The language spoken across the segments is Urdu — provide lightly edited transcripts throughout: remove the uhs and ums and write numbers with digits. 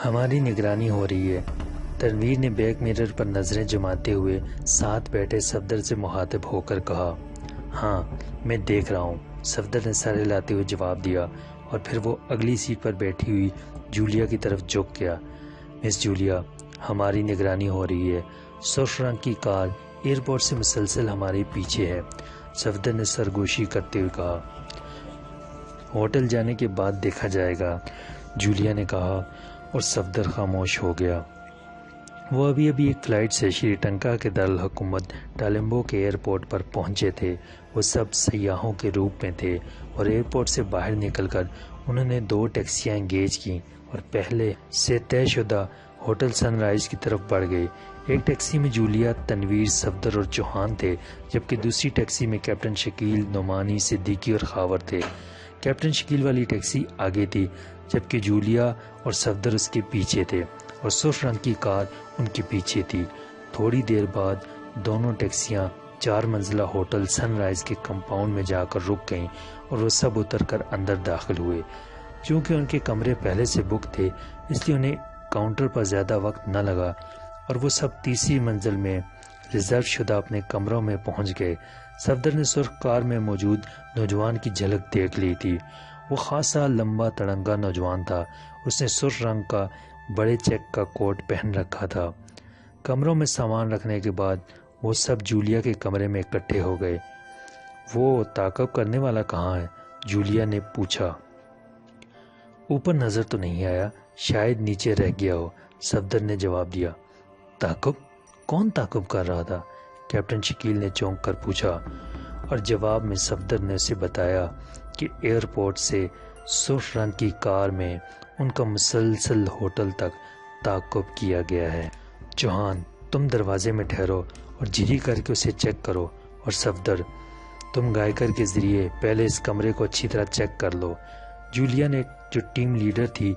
ہماری نگرانی ہو رہی ہے۔ تنویر نے بیک میرر پر نظریں جماتے ہوئے ساتھ بیٹھے صفدر سے مخاطب ہو کر کہا۔ ہاں میں دیکھ رہا ہوں، صفدر نے سر ہلاتے ہوئے جواب دیا، اور پھر وہ اگلی سیٹ پر بیٹھی ہوئی جولیا کی طرف جھک گیا۔ مس جولیا، ہماری نگرانی ہو رہی ہے۔ سرخ رنگ کی کار ایئرپورٹ سے مسلسل ہمارے پیچھے ہے، صفدر نے سرگوشی کرتے ہوئے کہا۔ ہوٹل جانے کے بعد دیکھا جائے گا، جولیا نے کہا، اور صفدر خاموش ہو گیا۔ وہ ابھی ایک فلائٹ سے شری ٹنکا کے دارالحکومت ٹالمبو کے ایئرپورٹ پر پہنچے تھے۔ وہ سب سیاحوں کے روپ میں تھے، اور ایئرپورٹ سے باہر نکل کر انہوں نے 2 ٹیکسیاں انگیج کیں اور پہلے سے طے شدہ ہوٹل سن رائز کی طرف بڑھ گئے۔ ایک ٹیکسی میں جولیا، تنویر، صفدر اور چوہان تھے، جبکہ دوسری ٹیکسی میں کیپٹن شکیل، نعمانی، صدیقی اور خاور تھے۔ کیپٹن شکیل والی ٹیکسی آگے تھی، جبکہ جولیا اور صفدر اس کے پیچھے تھے، اور سرخ رنگ کی کار ان کے پیچھے تھی۔ تھوڑی دیر بعد دونوں ٹیکسیاں 4 منزلہ ہوٹل سن رائز کے کمپاؤنڈ میں جا کر رک گئیں، اور وہ سب اتر کر اندر داخل ہوئے۔ چونکہ ان کے کمرے پہلے سے بک تھے، اس لیے انہیں کاؤنٹر پر زیادہ وقت نہ لگا، اور وہ سب تیسری منزل میں ریزرو شدہ اپنے کمروں میں پہنچ گئے۔ صفدر نے سرخ کار میں موجود نوجوان کی جھلک دیکھ لی تھی۔ وہ خاصا لمبا تڑنگا نوجوان تھا۔ اس نے سرخ رنگ کا بڑے چیک کا کوٹ پہن رکھا تھا۔ کمروں میں سامان رکھنے کے بعد وہ سب جولیا کے کمرے میں اکٹھے ہو گئے۔ وہ تعاقب کرنے والا کہاں ہے؟ جولیا نے پوچھا۔ اوپر نظر تو نہیں آیا، شاید نیچے رہ گیا ہو، صفدر نے جواب دیا۔ تعاقب؟ کون تعاقب کر رہا تھا؟ کیپٹن شکیل نے چونک کر پوچھا، اور جواب میں صفدر نے اسے بتایا کہ ایئرپورٹ سے سرخ رنگ کی کار میں ان کا مسلسل ہوٹل تک تعاقب کیا گیا ہے۔ چوہان، تم دروازے میں ٹھہرو اور جھری کر کے اسے چیک کرو، اور صفدر، تم گائیکر کے ذریعے پہلے اس کمرے کو اچھی طرح چیک کر لو۔ جولیا نے، جو ٹیم لیڈر تھی،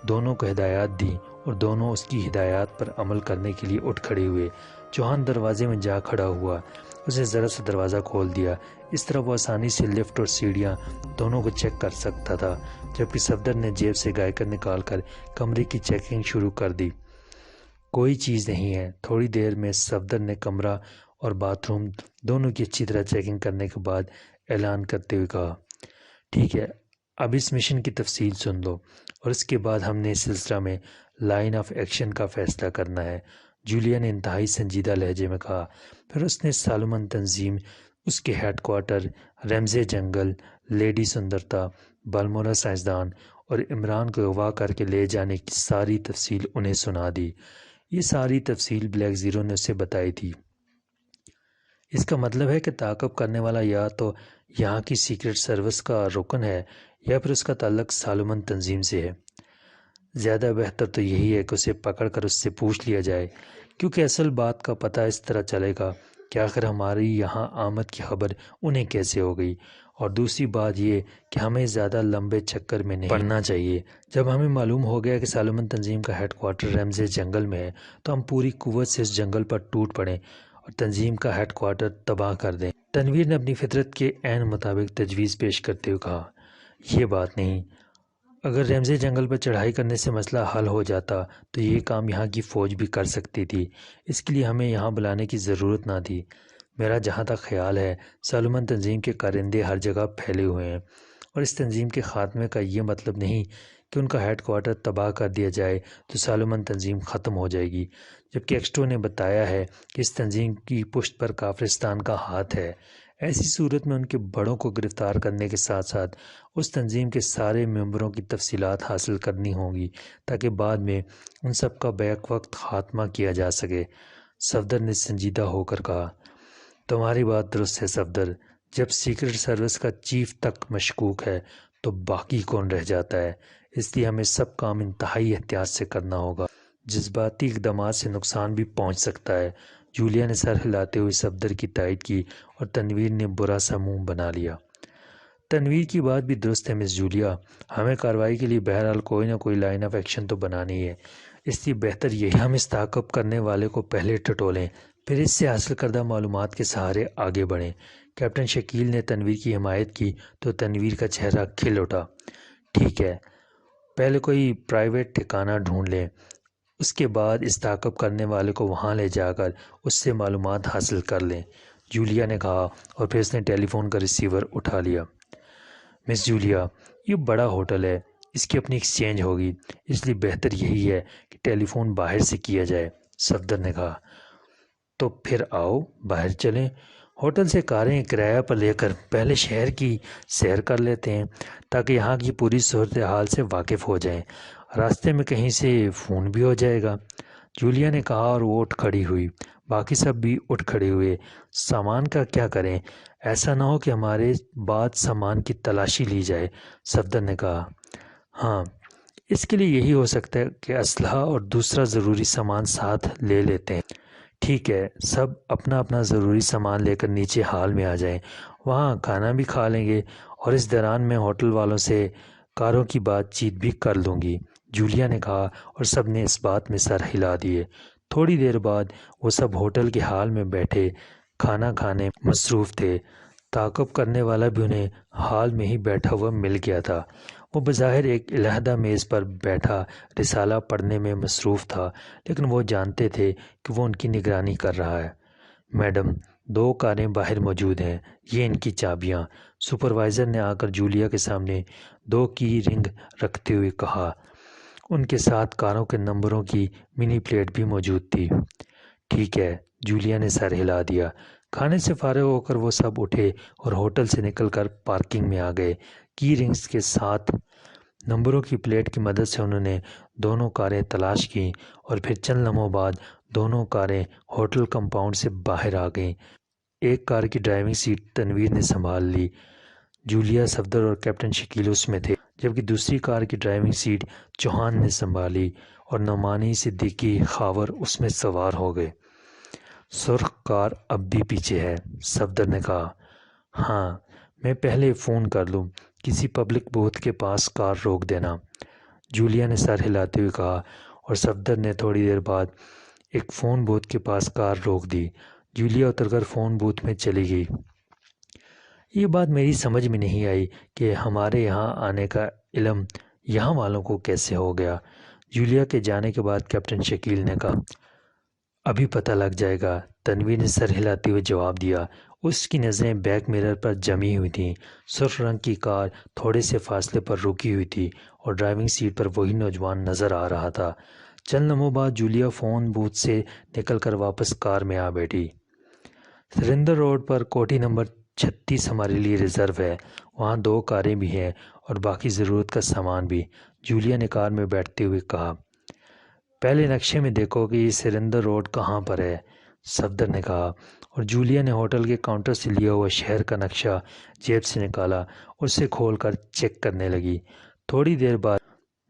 دونوں کو ہدایات دی، اور دونوں اس کی ہدایات پر عمل کرنے کے لیے اٹھ کھڑے ہوئے۔ چوہان دروازے میں جا کھڑا ہوا، اس نے ذرا سا دروازہ کھول دیا، اس طرح وہ آسانی سے لفٹ اور سیڑھیاں دونوں کو چیک کر سکتا تھا، جبکہ صفدر نے جیب سے گائیکر نکال کر کمرے کی چیکنگ شروع کر دی۔ کوئی چیز نہیں ہے۔ تھوڑی دیر میں صفدر نے کمرہ اور باتھ روم دونوں کی اچھی طرح چیکنگ کرنے کے بعد اعلان کرتے ہوئے کہا، ٹھیک ہے، اب اس مشن کی تفصیل سن لو، اور اس کے بعد ہم نے اس سلسلہ میں لائن آف ایکشن کا فیصلہ کرنا ہے۔ جولیا نے انتہائی سنجیدہ لہجے میں کہا۔ پھر اس نے سالمن تنظیم، اس کے ہیڈ کوارٹر، رمزے جنگل، لیڈی سندرتا، بالمورا سائنسدان اور عمران کو اغوا کر کے لے جانے کی ساری تفصیل انہیں سنا دی۔ یہ ساری تفصیل بلیک زیرو نے اسے بتائی تھی۔ اس کا مطلب ہے کہ تعاقب کرنے والا یا تو یہاں کی سیکرٹ سروس کا رکن ہے، یا پھر اس کا تعلق سالمن تنظیم سے ہے۔ زیادہ بہتر تو یہی ہے کہ اسے پکڑ کر اس سے پوچھ لیا جائے، کیونکہ اصل بات کا پتہ اس طرح چلے گا کہ آخر ہماری یہاں آمد کی خبر انہیں کیسے ہو گئی۔ اور دوسری بات یہ کہ ہمیں زیادہ لمبے چکر میں نہیں پڑنا چاہیے۔ جب ہمیں معلوم ہو گیا کہ سالمن تنظیم کا ہیڈ کوارٹر رمزے جنگل میں ہے، تو ہم پوری قوت سے اس جنگل پر ٹوٹ پڑیں اور تنظیم کا ہیڈ کوارٹر تباہ کر دیں۔ تنویر نے اپنی فطرت کے عین مطابق تجویز پیش کرتے ہوئے کہا، یہ بات نہیں، اگر رمزے جنگل پر چڑھائی کرنے سے مسئلہ حل ہو جاتا تو یہ کام یہاں کی فوج بھی کر سکتی تھی، اس کے لیے ہمیں یہاں بلانے کی ضرورت نہ تھی۔ میرا جہاں تک خیال ہے، سالمن تنظیم کے کارندے ہر جگہ پھیلے ہوئے ہیں، اور اس تنظیم کے خاتمے کا یہ مطلب نہیں کہ ان کا ہیڈ کوارٹر تباہ کر دیا جائے تو سالمن تنظیم ختم ہو جائے گی، جبکہ ایکسٹرو نے بتایا ہے کہ اس تنظیم کی پشت پر کافرستان کا ہاتھ ہے۔ ایسی صورت میں ان کے بڑوں کو گرفتار کرنے کے ساتھ ساتھ اس تنظیم کے سارے ممبروں کی تفصیلات حاصل کرنی ہوں گی، تاکہ بعد میں ان سب کا بیک وقت خاتمہ کیا جا سکے۔ صفدر نے سنجیدہ ہو کر کہا، تمہاری بات درست ہے صفدر، جب سیکرٹ سروس کا چیف تک مشکوک ہے تو باقی کون رہ جاتا ہے؟ اس لیے ہمیں سب کام انتہائی احتیاط سے کرنا ہوگا، جذباتی اقدامات سے نقصان بھی پہنچ سکتا ہے۔ جولیا نے سر ہلاتے ہوئے صفدر کی تائید کی، اور تنویر نے برا سا منہ بنا لیا۔ تنویر کی بات بھی درست ہے مس جولیا، ہمیں کارروائی کے لیے بہرحال کوئی نہ کوئی لائن آف ایکشن تو بنانی ہے، اس لیے بہتر یہی ہم اس تعاقب کرنے والے کو پہلے ٹٹولیں، پھر اس سے حاصل کردہ معلومات کے سہارے آگے بڑھیں۔ کیپٹن شکیل نے تنویر کی حمایت کی تو تنویر کا چہرہ کھل اٹھا۔ ٹھیک ہے، پہلے کوئی پرائیویٹ ٹھکانہ ڈھونڈ لیں، اس کے بعد اس تعاقب کرنے والے کو وہاں لے جا کر اس سے معلومات حاصل کر لیں، جولیا نے کہا، اور پھر اس نے ٹیلی فون کا ریسیور اٹھا لیا۔ مس جولیا، یہ بڑا ہوٹل ہے، اس کی اپنی ایکسچینج ہوگی، اس لیے بہتر یہی ہے کہ ٹیلی فون باہر سے کیا جائے، صفدر نے کہا۔ تو پھر آؤ باہر چلیں، ہوٹل سے کاریں کرایہ پر لے کر پہلے شہر کی سیر کر لیتے ہیں تاکہ یہاں کی پوری صورتحال سے واقف ہو جائیں، راستے میں کہیں سے فون بھی ہو جائے گا، جولیا نے کہا، اور وہ اٹھ کھڑی ہوئی۔ باقی سب بھی اٹھ کھڑے ہوئے۔ سامان کا کیا کریں؟ ایسا نہ ہو کہ ہمارے بعد سامان کی تلاشی لی جائے، صفدر نے کہا۔ ہاں، اس کے لیے یہی ہو سکتا ہے کہ اسلحہ اور دوسرا ضروری سامان ساتھ لے لیتے ہیں۔ ٹھیک ہے، سب اپنا اپنا ضروری سامان لے کر نیچے ہال میں آ جائیں، وہاں کھانا بھی کھا لیں گے، اور اس دوران میں ہوٹل والوں سے کاروں کی بات چیت بھی کر لوں گی، جولیا نے کہا، اور سب نے اس بات میں سر ہلا دیے۔ تھوڑی دیر بعد وہ سب ہوٹل کے ہال میں بیٹھے کھانا کھانے میں مصروف تھے۔ تعاقب کرنے والا بھی انہیں ہال میں ہی بیٹھا ہوا مل گیا تھا۔ وہ بظاہر ایک علیحدہ میز پر بیٹھا رسالہ پڑھنے میں مصروف تھا، لیکن وہ جانتے تھے کہ وہ ان کی نگرانی کر رہا ہے۔ میڈم، 2 کاریں باہر موجود ہیں، یہ ان کی چابیاں، سپروائزر نے آ کر جولیا کے سامنے 2 کی رنگ رکھتے ہوئے کہا۔ ان کے ساتھ کاروں کے نمبروں کی منی پلیٹ بھی موجود تھی۔ ٹھیک ہے، جولیا نے سر ہلا دیا۔ کھانے سے فارغ ہو کر وہ سب اٹھے اور ہوٹل سے نکل کر پارکنگ میں آ گئے۔ کی رنگز کے ساتھ نمبروں کی پلیٹ کی مدد سے انہوں نے دونوں کاریں تلاش کیں، اور پھر چند لمحوں بعد دونوں کاریں ہوٹل کمپاؤنڈ سے باہر آ گئیں۔ ایک کار کی ڈرائیونگ سیٹ تنویر نے سنبھال لی، جولیا، صفدر اور کیپٹن شکیل اس میں تھے، جبکہ دوسری کار کی ڈرائیونگ سیٹ چوہان نے سنبھالی اور نعمانی، صدیقی، خاور اس میں سوار ہو گئے۔ سرخ کار اب بھی پیچھے ہے، صفدر نے کہا۔ ہاں، میں پہلے فون کر لوں، کسی پبلک بوتھ کے پاس کار روک دینا، جولیا نے سر ہلاتے ہوئے کہا، اور صفدر نے تھوڑی دیر بعد ایک فون بوتھ کے پاس کار روک دی۔ جولیا اتر کر فون بوتھ میں چلی گئی۔ یہ بات میری سمجھ میں نہیں آئی کہ ہمارے یہاں آنے کا علم یہاں والوں کو کیسے ہو گیا، جولیا کے جانے کے بعد کیپٹن شکیل نے کہا۔ ابھی پتہ لگ جائے گا، تنویر نے سر ہلاتے ہوئے جواب دیا۔ اس کی نظریں بیک میرر پر جمی ہوئی تھیں۔ سرخ رنگ کی کار تھوڑے سے فاصلے پر رکی ہوئی تھی اور ڈرائیونگ سیٹ پر وہی نوجوان نظر آ رہا تھا۔ چند لمحوں بعد جولیا فون بوتھ سے نکل کر واپس کار میں آ بیٹھی۔ سریندر روڈ پر کوٹھی نمبر 36 ہمارے لیے ریزرو ہے، وہاں 2 کاریں بھی ہیں اور باقی ضرورت کا سامان بھی، جولیا نے کار میں بیٹھتے ہوئے کہا۔ پہلے نقشے میں دیکھو کہ یہ سریندر روڈ کہاں پر ہے، صفدر نے کہا، اور جولیا نے ہوٹل کے کاؤنٹر سے لیا ہوا شہر کا نقشہ جیب سے نکالا اور اسے کھول کر چیک کرنے لگی۔ تھوڑی دیر بعد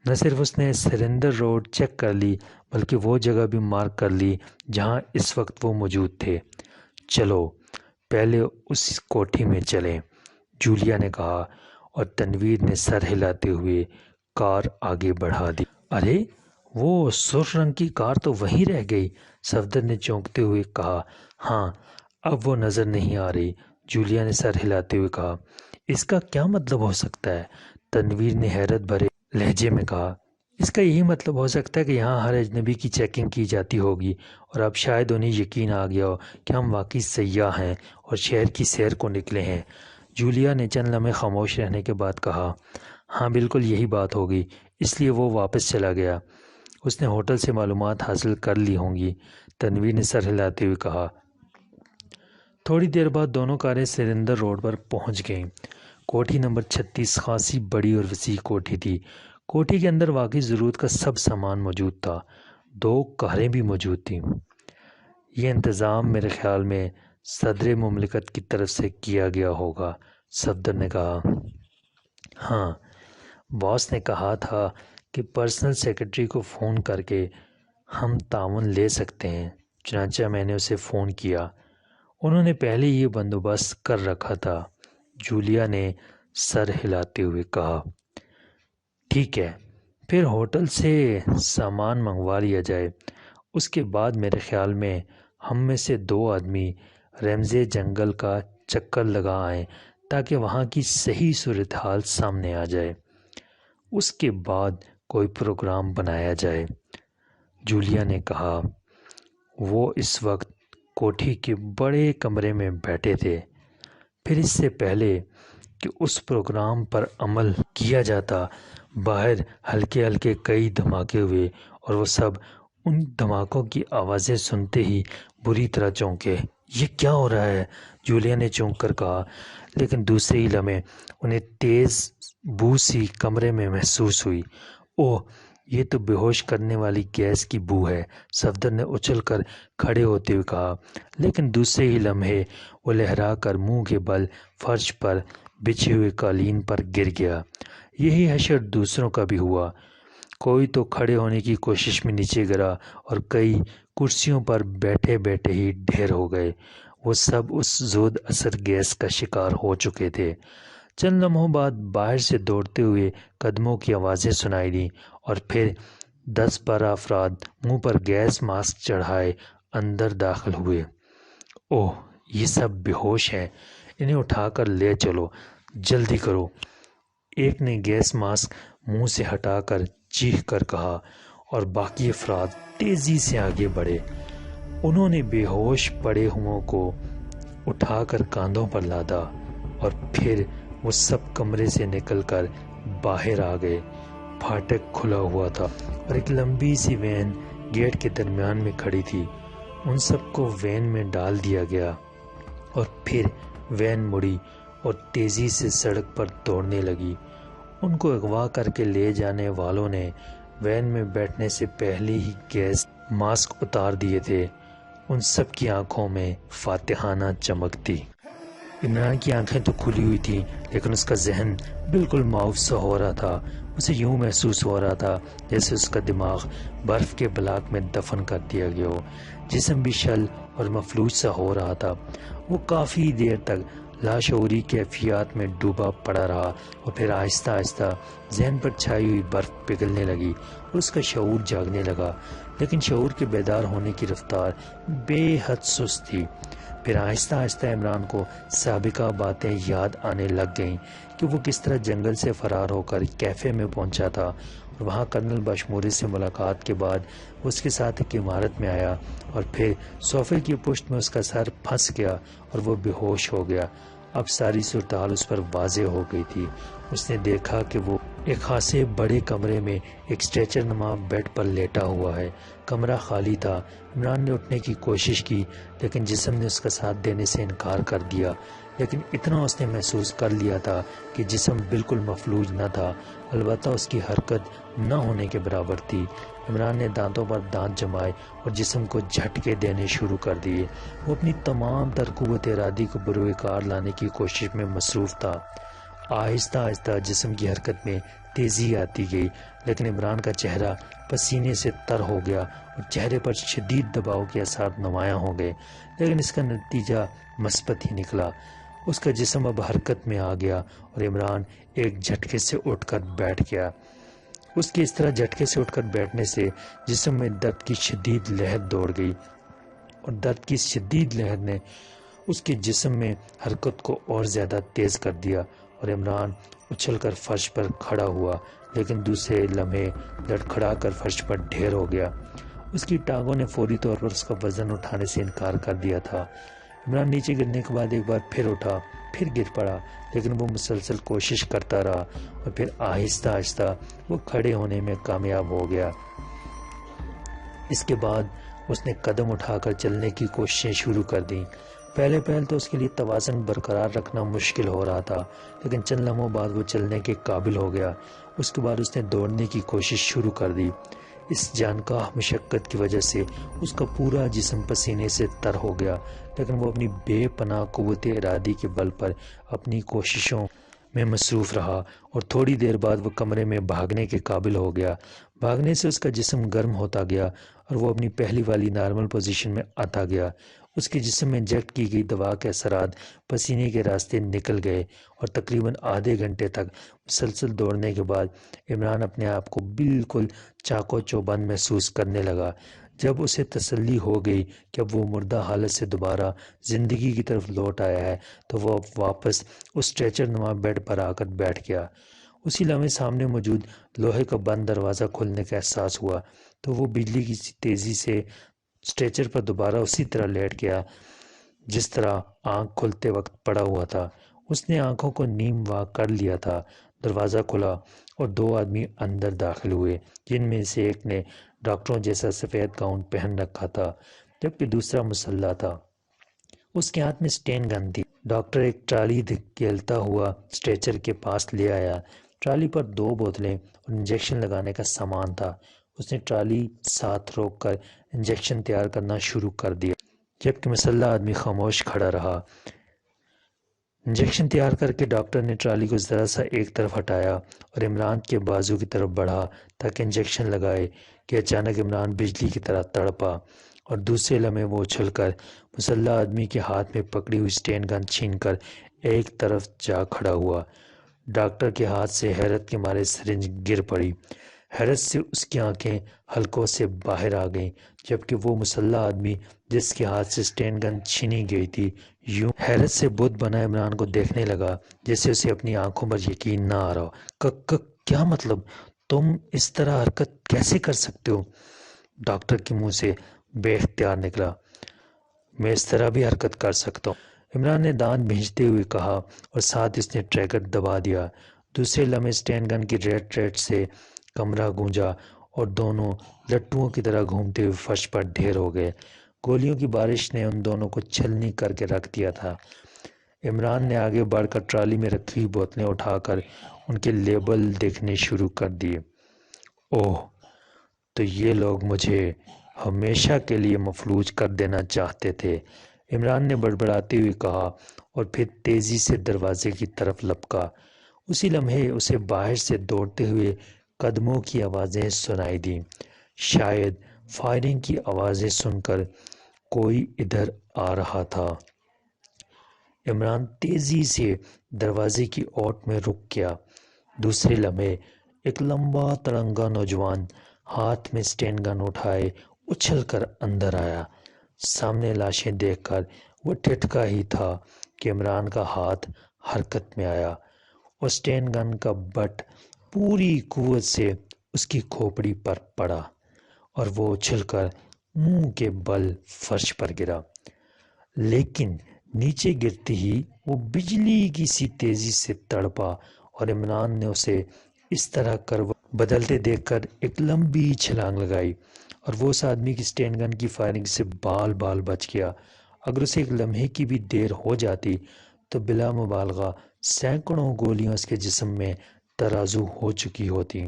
نہ صرف اس نے سریندر روڈ چیک کر لی بلکہ وہ جگہ بھی مارک کر لی جہاں اس وقت وہ موجود تھے۔ چلو پہلے اس کوٹھی میں چلیں، جولیا نے کہا، اور تنویر نے سر ہلاتے ہوئے کار آگے بڑھا دی۔ ارے، وہ سرخ رنگ کی کار تو وہیں رہ گئی، صفدر نے چونکتے ہوئے کہا۔ ہاں، اب وہ نظر نہیں آ رہی، جولیا نے سر ہلاتے ہوئے کہا۔ اس کا کیا مطلب ہو سکتا ہے؟ تنویر نے حیرت بھرے لہجے میں کہا۔ اس کا یہی مطلب ہو سکتا ہے کہ یہاں ہر اجنبی کی چیکنگ کی جاتی ہوگی، اور اب شاید انہیں یقین آ گیا ہو کہ ہم واقعی سیاح ہیں اور شہر کی سیر کو نکلے ہیں، جولیا نے چند لمحے خاموش رہنے کے بعد کہا۔ ہاں، بالکل یہی بات ہوگی، اس لیے وہ واپس چلا گیا، اس نے ہوٹل سے معلومات حاصل کر لی ہوں گی، تنویر نے سر ہلاتے ہوئے کہا۔ تھوڑی دیر بعد دونوں کاریں سریندر روڈ پر پہنچ گئیں۔ کوٹھی نمبر 36 خاصی بڑی اور وسیع کوٹھی تھی۔ کوٹھی کے اندر واقعی ضرورت کا سب سامان موجود تھا، 2 کاریں بھی موجود تھیں۔ یہ انتظام میرے خیال میں صدر مملکت کی طرف سے کیا گیا ہوگا، صفدر نے کہا۔ ہاں، باس نے کہا تھا کہ پرسنل سیکرٹری کو فون کر کے ہم تعاون لے سکتے ہیں، چنانچہ میں نے اسے فون کیا، انہوں نے پہلے یہ بندوبست کر رکھا تھا، جولیا نے سر ہلاتے ہوئے کہا۔ ٹھیک ہے، پھر ہوٹل سے سامان منگوا لیا جائے، اس کے بعد میرے خیال میں ہم میں سے 2 آدمی ریمزے جنگل کا چکر لگا آئیں تاکہ وہاں کی صحیح صورتحال سامنے آ جائے۔ اس کے بعد کوئی پروگرام بنایا جائے۔ جولیا نے کہا۔ وہ اس وقت کوٹھی کے بڑے کمرے میں بیٹھے تھے۔ پھر اس سے پہلے کہ اس پروگرام پر عمل کیا جاتا، باہر ہلکے ہلکے کئی دھماکے ہوئے اور وہ سب ان دھماکوں کی آوازیں سنتے ہی بری طرح چونکے۔ یہ کیا ہو رہا ہے؟ جولیا نے چونک کر کہا، لیکن دوسرے ہی لمحے انہیں تیز بو سی کمرے میں محسوس ہوئی۔ اوہ، یہ تو بے ہوش کرنے والی گیس کی بو ہے، صفدر نے اچھل کر کھڑے ہوتے ہوئے کہا، لیکن دوسرے ہی لمحے وہ لہرا کر منہ کے بل فرش پر بچھے ہوئے قالین پر گر گیا۔ یہی حشر دوسروں کا بھی ہوا۔ کوئی تو کھڑے ہونے کی کوشش میں نیچے گرا اور کئی کرسیوں پر بیٹھے بیٹھے ہی ڈھیر ہو گئے۔ وہ سب اس زود اثر گیس کا شکار ہو چکے تھے۔ چند لمحوں بعد باہر سے دوڑتے ہوئے قدموں کی آوازیں سنائی دیں اور پھر 10-12 افراد منہ پر گیس ماسک چڑھائے اندر داخل ہوئے۔ اوہ، یہ سب بے ہوش ہیں، انہیں اٹھا کر لے چلو، جلدی کرو، ایک نے گیس ماسک منہ سے ہٹا کر چیخ کر کہا، اور باقی افراد تیزی سے آگے بڑھے۔ انہوں نے بے ہوش پڑے ہوئوں کو اٹھا کر کاندھوں پر لادا اور پھر وہ سب کمرے سے نکل کر باہر آ گئے۔ پھاٹک کھلا ہوا تھا اور ایک لمبی سی وین گیٹ کے درمیان میں کھڑی تھی۔ ان سب کو وین میں ڈال دیا گیا اور پھر وین مڑی اور تیزی سے سڑک پر دوڑنے لگی۔ ان کو اغوا کر کے لے جانے والوں نے وین میں بیٹھنے سے پہلے ہی گیس ماسک اتار دیے تھے۔ ان سب کی آنکھوں میں فاتحانہ چمک تھی۔ عمران کی آنکھیں تو کھلی ہوئی تھیں، لیکن اس کا ذہن بالکل معاف سا ہو رہا تھا۔ اسے یوں محسوس ہو رہا تھا جیسے اس کا دماغ برف کے بلاک میں دفن کر دیا گیا ہو۔ جسم بھی شل اور مفلوج سا ہو رہا تھا۔ وہ کافی دیر تک لاشعوری کیفیات میں ڈوبا پڑا رہا اور پھر آہستہ آہستہ ذہن پر چھائی ہوئی برف پگھلنے لگی اور اس کا شعور جاگنے لگا، لیکن شعور کے بیدار ہونے کی رفتار بے حد سست تھی۔ پھر آہستہ آہستہ عمران کو سابقہ باتیں یاد آنے لگ گئیں کہ وہ کس طرح جنگل سے فرار ہو کر کیفے میں پہنچا تھا اور وہاں کرنل بشموری سے ملاقات کے بعد وہ اس کے ساتھ ایک عمارت میں آیا اور پھر صوفے کی پشت میں اس کا سر پھنس گیا اور وہ بے ہوش ہو گیا۔ اب ساری صورتحال اس پر واضح ہو گئی تھی۔ اس نے دیکھا کہ وہ ایک خاصے بڑے کمرے میں ایک اسٹریچر نما بیڈ پر لیٹا ہوا ہے۔ کمرہ خالی تھا۔ عمران نے اٹھنے کی کوشش کی، لیکن جسم نے اس کا ساتھ دینے سے انکار کر دیا۔ لیکن اتنا اس نے محسوس کر لیا تھا کہ جسم بالکل مفلوج نہ تھا، البتہ اس کی حرکت نہ ہونے کے برابر تھی۔ عمران نے دانتوں پر دانت جمائے اور جسم کو جھٹکے دینے شروع کر دیے۔ وہ اپنی تمام تر قوت ارادی کو بروئے کار لانے کی کوشش میں مصروف تھا۔ آہستہ آہستہ جسم کی حرکت میں تیزی آتی گئی، لیکن عمران کا چہرہ پسینے سے تر ہو گیا اور چہرے پر شدید دباؤ کے اثرات نمایاں ہو گئے، لیکن اس کا نتیجہ مثبت ہی نکلا۔ اس کا جسم اب حرکت میں آ گیا اور عمران ایک جھٹکے سے اٹھ کر بیٹھ گیا۔ اس کے اس طرح جھٹکے سے اٹھ کر بیٹھنے سے جسم میں درد کی شدید لہر دوڑ گئی اور درد کی شدید لہر نے اس کے جسم میں حرکت کو اور زیادہ تیز کر دیا اور عمران اچھل کر فرش پر کھڑا ہوا، لیکن دوسرے لمحے لڑکھڑا کر فرش پر ڈھیر ہو گیا۔ اس کی ٹانگوں نے فوری طور پر اس کا وزن اٹھانے سے انکار کر دیا تھا۔ عمران نیچے گرنے کے بعد ایک بار پھر اٹھا، پھر گر پڑا، لیکن وہ مسلسل کوشش کرتا رہا اور پھر آہستہ آہستہ وہ کھڑے ہونے میں کامیاب ہو گیا۔ اس کے بعد اس نے قدم اٹھا کر چلنے کی کوششیں شروع کر دیں۔ پہلے تو اس کے لیے توازن برقرار رکھنا مشکل ہو رہا تھا، لیکن چند لمحوں بعد وہ چلنے کے قابل ہو گیا۔ اس کے بعد اس نے دوڑنے کی کوشش شروع کر دی۔ اس جانکاہ مشقت کی وجہ سے اس کا پورا جسم پسینے سے تر ہو گیا، لیکن وہ اپنی بے پناہ قوت ارادی کے بل پر اپنی کوششوں میں مصروف رہا اور تھوڑی دیر بعد وہ کمرے میں بھاگنے کے قابل ہو گیا۔ بھاگنے سے اس کا جسم گرم ہوتا گیا اور وہ اپنی پہلی والی نارمل پوزیشن میں آتا گیا۔ اس کے جسم میں انجیکٹ کی گئی دوا کے اثرات پسینے کے راستے نکل گئے اور تقریباً آدھے گھنٹے تک مسلسل دوڑنے کے بعد عمران اپنے آپ کو بالکل چاق و چوبند محسوس کرنے لگا۔ جب اسے تسلی ہو گئی کہ اب وہ مردہ حالت سے دوبارہ زندگی کی طرف لوٹ آیا ہے، تو وہ اب واپس اس اسٹریچر نما بیڈ پر آ کر بیٹھ گیا۔ اسی لمحے سامنے موجود لوہے کا بند دروازہ کھلنے کا احساس ہوا تو وہ بجلی کی تیزی سے اسٹریچر پر دوبارہ اسی طرح لیٹ گیا جس طرح آنکھ کھلتے وقت پڑا ہوا تھا۔ اس نے آنکھوں کو نیم وا کر لیا تھا۔ دروازہ کھلا اور دو آدمی اندر داخل ہوئے، جن میں سے ایک نے ڈاکٹروں جیسا سفید گاؤن پہن رکھا تھا جبکہ دوسرا مسلح تھا۔ اس کے ہاتھ میں اسٹین گن تھی۔ ڈاکٹر ایک ٹرالی دھکیلتا ہوا اسٹریچر کے پاس لے آیا۔ ٹرالی پر 2 بوتلیں اور انجیکشن لگانے کا سامان تھا۔ اس نے ٹرالی ساتھ روک کر انجیکشن تیار کرنا شروع کر دیا جبکہ مسلح آدمی خاموش کھڑا رہا۔ انجیکشن تیار کر کے ڈاکٹر نے ٹرالی کو ذرا سا ایک طرف ہٹایا اور عمران کے بازو کی طرف بڑھا تاکہ انجیکشن لگائے کہ اچانک عمران بجلی کی طرح تڑپا اور دوسرے لمحے وہ اچھل کر مسلح آدمی کے ہاتھ میں پکڑی ہوئی اسٹین گن چھین کر ایک طرف جا کھڑا ہوا۔ ڈاکٹر کے ہاتھ سے حیرت کے مارے سرنج گر پڑی۔ حیرت سے اس کی آنکھیں حلقوں سے باہر آ گئیں جبکہ وہ مسلح آدمی جس کے ہاتھ سے اسٹین گن چھینی گئی تھی یوں حیرت سے بت بنا عمران کو دیکھنے لگا جیسے اسے اپنی آنکھوں پر یقین نہ آ رہا۔ کیا مطلب؟ تم اس طرح حرکت کیسے کر سکتے ہو؟ ڈاکٹر کے منہ سے بے اختیار نکلا۔ میں اس طرح بھی حرکت کر سکتا ہوں، عمران نے دانت بھینچتے ہوئے کہا اور ساتھ اس نے ٹریگر دبا دیا۔ دوسرے لمحے اسٹین گن کی ریٹ ریٹ سے کمرہ گونجا اور دونوں لٹوؤں کی طرح گھومتے ہوئے فرش پر ڈھیر ہو گئے۔ گولیوں کی بارش نے ان دونوں کو چھلنی کر کے رکھ دیا تھا۔ عمران نے آگے بڑھ کر ٹرالی میں رکھی ہوئی بوتلیں اٹھا کر ان کے لیبل دیکھنے شروع کر دیے۔ اوہ، تو یہ لوگ مجھے ہمیشہ کے لیے مفلوج کر دینا چاہتے تھے، عمران نے بڑبڑاتے ہوئے کہا اور پھر تیزی سے دروازے کی طرف لپکا۔ اسی لمحے اسے باہر سے دوڑتے ہوئے قدموں کی آوازیں سنائی دیں، شاید فائرنگ کی آوازیں سن کر کوئی ادھر آ رہا تھا۔ عمران تیزی سے دروازے کی اوٹ میں رک گیا۔ دوسرے لمحے ایک لمبا تڑنگا نوجوان ہاتھ میں اسٹین گن اٹھائے اچھل کر اندر آیا۔ سامنے لاشیں دیکھ کر وہ ٹھٹکا ہی تھا کہ عمران کا ہاتھ حرکت میں آیا اور اسٹین گن کا بٹ پوری قوت سے اس کی کھوپڑی پر پڑا اور وہ اچھل کر منہ کے بل فرش پر گرا، لیکن نیچے گرتے ہی وہ بجلی کی سی تیزی سے تڑپا اور عمران نے اسے اس طرح کروٹ بدلتے دیکھ کر ایک لمبی چھلانگ لگائی اور وہ اس آدمی کی اسٹین گن کی فائرنگ سے بال بال بچ گیا۔ اگر اسے ایک لمحے کی بھی دیر ہو جاتی تو بلا مبالغہ سینکڑوں گولیاں اس کے جسم میں ترازو ہو چکی ہوتی۔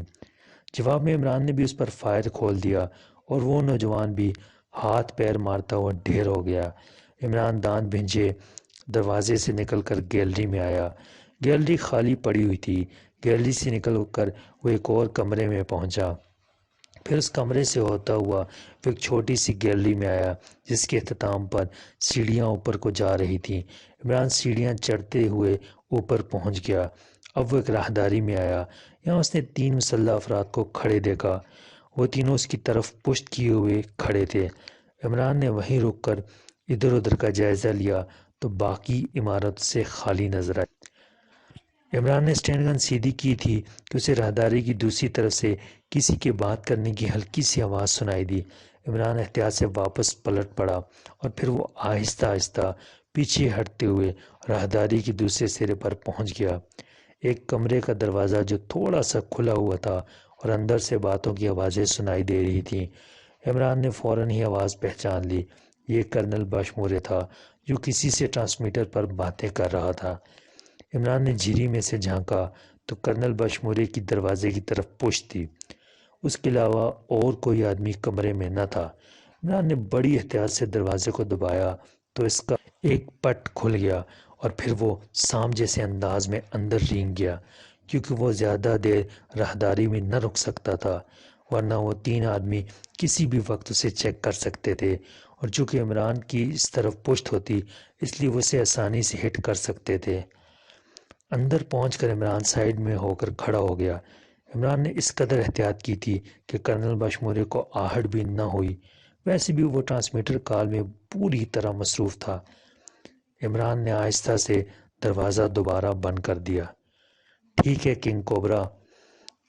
جواب میں عمران نے بھی اس پر فائر کھول دیا اور وہ نوجوان بھی ہاتھ پیر مارتا ہوا ڈھیر ہو گیا۔ عمران دانت بھینچے دروازے سے نکل کر گیلری میں آیا۔ گیلری خالی پڑی ہوئی تھی۔ گیلری سے نکل کر وہ ایک اور کمرے میں پہنچا، پھر اس کمرے سے ہوتا ہوا وہ ایک چھوٹی سی گیلری میں آیا جس کے اختتام پر سیڑھیاں اوپر کو جا رہی تھیں۔ عمران سیڑھیاں چڑھتے ہوئے اوپر پہنچ گیا۔ اب وہ ایک راہداری میں آیا۔ یہاں اس نے 3 مسلح افراد کو کھڑے دیکھا۔ وہ تینوں اس کی طرف پشت کیے ہوئے کھڑے تھے۔ عمران نے وہیں رک کر ادھر ادھر کا جائزہ لیا تو باقی عمارت سے خالی نظر آئی۔ عمران نے اسٹین گن سیدھی کی تھی کہ اسے راہداری کی دوسری طرف سے کسی کے بات کرنے کی ہلکی سی آواز سنائی دی۔ عمران احتیاط سے واپس پلٹ پڑا اور پھر وہ آہستہ آہستہ پیچھے ہٹتے ہوئے راہداری کے دوسرے سرے پر پہنچ گیا۔ ایک کمرے کا دروازہ جو تھوڑا سا کھلا ہوا تھا اور اندر سے باتوں کی آوازیں سنائی دے رہی تھیں۔ عمران نے فوراً ہی آواز پہچان لی۔ یہ کرنل بشمورے تھا جو کسی سے ٹرانسمیٹر پر باتیں کر رہا تھا۔ عمران نے جھیری میں سے جھانکا تو کرنل بشمورے کی دروازے کی طرف پشت تھی۔ اس کے علاوہ اور کوئی آدمی کمرے میں نہ تھا۔ عمران نے بڑی احتیاط سے دروازے کو دبایا تو اس کا ایک پٹ کھل گیا اور پھر وہ سانپ جیسے انداز میں اندر رینگ گیا، کیونکہ وہ زیادہ دیر راہداری میں نہ رک سکتا تھا ورنہ وہ 3 آدمی کسی بھی وقت اسے چیک کر سکتے تھے، اور چونکہ عمران کی اس طرف پشت ہوتی اس لیے وہ اسے آسانی سے ہٹ کر سکتے تھے۔ اندر پہنچ کر عمران سائیڈ میں ہو کر کھڑا ہو گیا۔ عمران نے اس قدر احتیاط کی تھی کہ کرنل بشمورے کو آہٹ بھی نہ ہوئی، ویسے بھی وہ ٹرانسمیٹر کال میں پوری طرح مصروف تھا۔ عمران نے آہستہ سے دروازہ دوبارہ بند کر دیا۔ ٹھیک ہے کنگ کوبرا،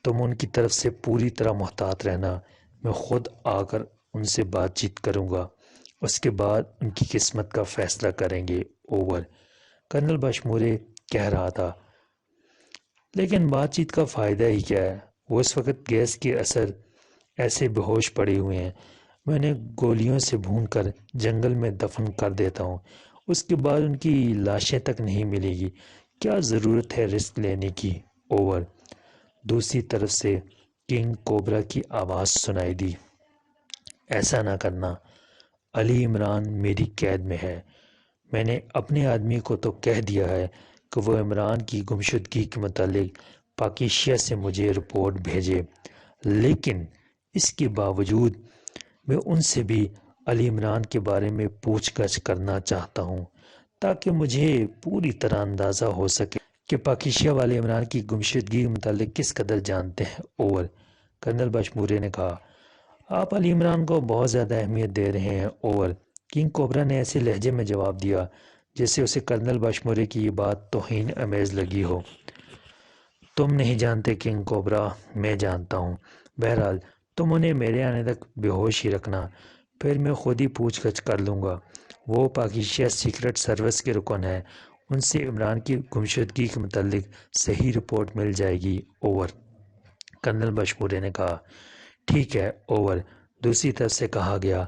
تم ان کی طرف سے پوری طرح محتاط رہنا، میں خود آ کر ان سے بات چیت کروں گا، اس کے بعد ان کی قسمت کا فیصلہ کریں گے، اوور۔ کرنل بشمورے کہہ رہا تھا۔ لیکن بات چیت کا فائدہ ہی کیا ہے؟ وہ اس وقت گیس کے اثر ایسے بے ہوش پڑے ہوئے ہیں، میں انہیں گولیوں سے بھون کر جنگل میں دفن کر دیتا ہوں، اس کے بعد ان کی لاشیں تک نہیں ملے گی، کیا ضرورت ہے رسک لینے کی، اوور۔ دوسری طرف سے کنگ کوبرا کی آواز سنائی دی، ایسا نہ کرنا، علی عمران میری قید میں ہے، میں نے اپنے آدمی کو تو کہہ دیا ہے کہ وہ عمران کی گمشدگی کے متعلق پاکیشیا سے مجھے رپورٹ بھیجے، لیکن اس کے باوجود میں ان سے بھی علی عمران کے بارے میں پوچھ گچھ کرنا چاہتا ہوں تاکہ مجھے پوری طرح اندازہ ہو سکے کہ پاکیشیا والے عمران کی گمشدگی کے متعلق کس قدر جانتے ہیں، اوور۔ کرنل بشمورے نے کہا، آپ علی عمران کو بہت زیادہ اہمیت دے رہے ہیں، اوور۔ کنگ کوبرا نے ایسے لہجے میں جواب دیا جیسے اسے کرنل بشمورے کی یہ بات توہین آمیز لگی ہو۔ تم نہیں جانتے کنگ کوبرا، میں جانتا ہوں، بہرحال تم انہیں میرے آنے تک بے ہوش ہی رکھنا، پھر میں خود ہی پوچھ گچھ کر لوں گا، وہ پاکیشیا سیکرٹ سروس کے رکن ہے، ان سے عمران کی گمشدگی کے متعلق صحیح رپورٹ مل جائے گی، اوور۔ کرنل بشمورے نے کہا، ٹھیک ہے، اوور، دوسری طرف سے کہا گیا،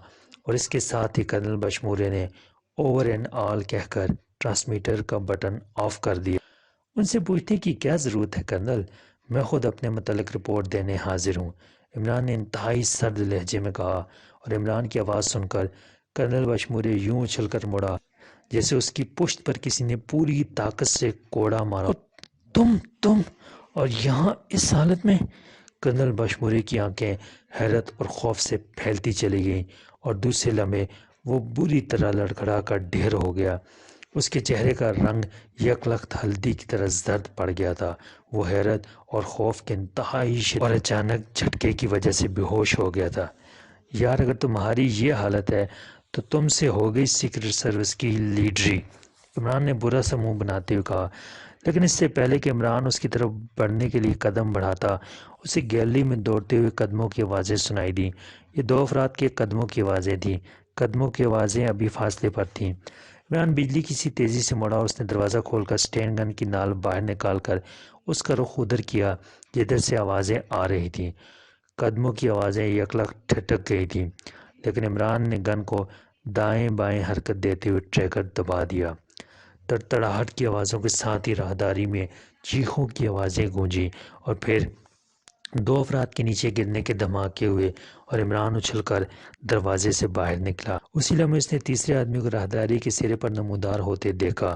اور اس کے ساتھ ہی کرنل بشمورے نے اوور اینڈ آل کہہ کر ٹرانسمیٹر کا بٹن آف کر دیا۔ ان سے پوچھنے کی کیا ضرورت ہے کرنل، میں خود اپنے متعلق رپورٹ دینے حاضر ہوں، عمران نے انتہائی سرد لہجے میں کہا، اور عمران کی آواز سن کر کرنل بشمورے یوں اچھل کر مڑا جیسے اس کی پشت پر کسی نے پوری طاقت سے کوڑا مارا۔ تم اور یہاں اس حالت میں؟ کرنل بشمورے کی آنکھیں حیرت اور خوف سے پھیلتی چلی گئیں، اور دوسرے لمحے وہ بری طرح لڑکھڑا کر ڈھیر ہو گیا، اس کے چہرے کا رنگ یک لخت ہلدی کی طرح زرد پڑ گیا تھا، وہ حیرت اور خوف کے انتہائی شدید اور اچانک جھٹکے کی وجہ سے بے ہوش ہو گیا تھا۔ یار اگر تمہاری یہ حالت ہے تو تم سے ہو گئی سیکرٹ سروس کی لیڈری، عمران نے برا سا منہ بناتے ہوئے کہا، لیکن اس سے پہلے کہ عمران اس کی طرف بڑھنے کے لیے قدم بڑھاتا، اسے گیلری میں دوڑتے ہوئے قدموں کی آوازیں سنائی دیں، یہ دو افراد کے قدموں کی آوازیں تھیں، قدموں کی آوازیں ابھی فاصلے پر تھیں۔ عمران بجلی کی سی تیزی سے مڑا اور اس نے دروازہ کھول کر اسٹین گن کی نال باہر نکال کر اس کا رخ ادھر کیا جدھر سے آوازیں آ رہی تھیں۔ قدموں کی آوازیں یکلخت ٹھٹک گئی تھیں، لیکن عمران نے گن کو دائیں بائیں حرکت دیتے ہوئے ٹریگر دبا دیا۔ تڑتڑاہٹ کی آوازوں کے ساتھ ہی راہداری میں چیخوں کی آوازیں گونجیں، اور پھر دو افراد کے نیچے گرنے کے دھماکے ہوئے اور عمران اچھل کر دروازے سے باہر نکلا۔ اسی لمحے اس نے تیسرے آدمی کو راہداری کے سرے پر نمودار ہوتے دیکھا،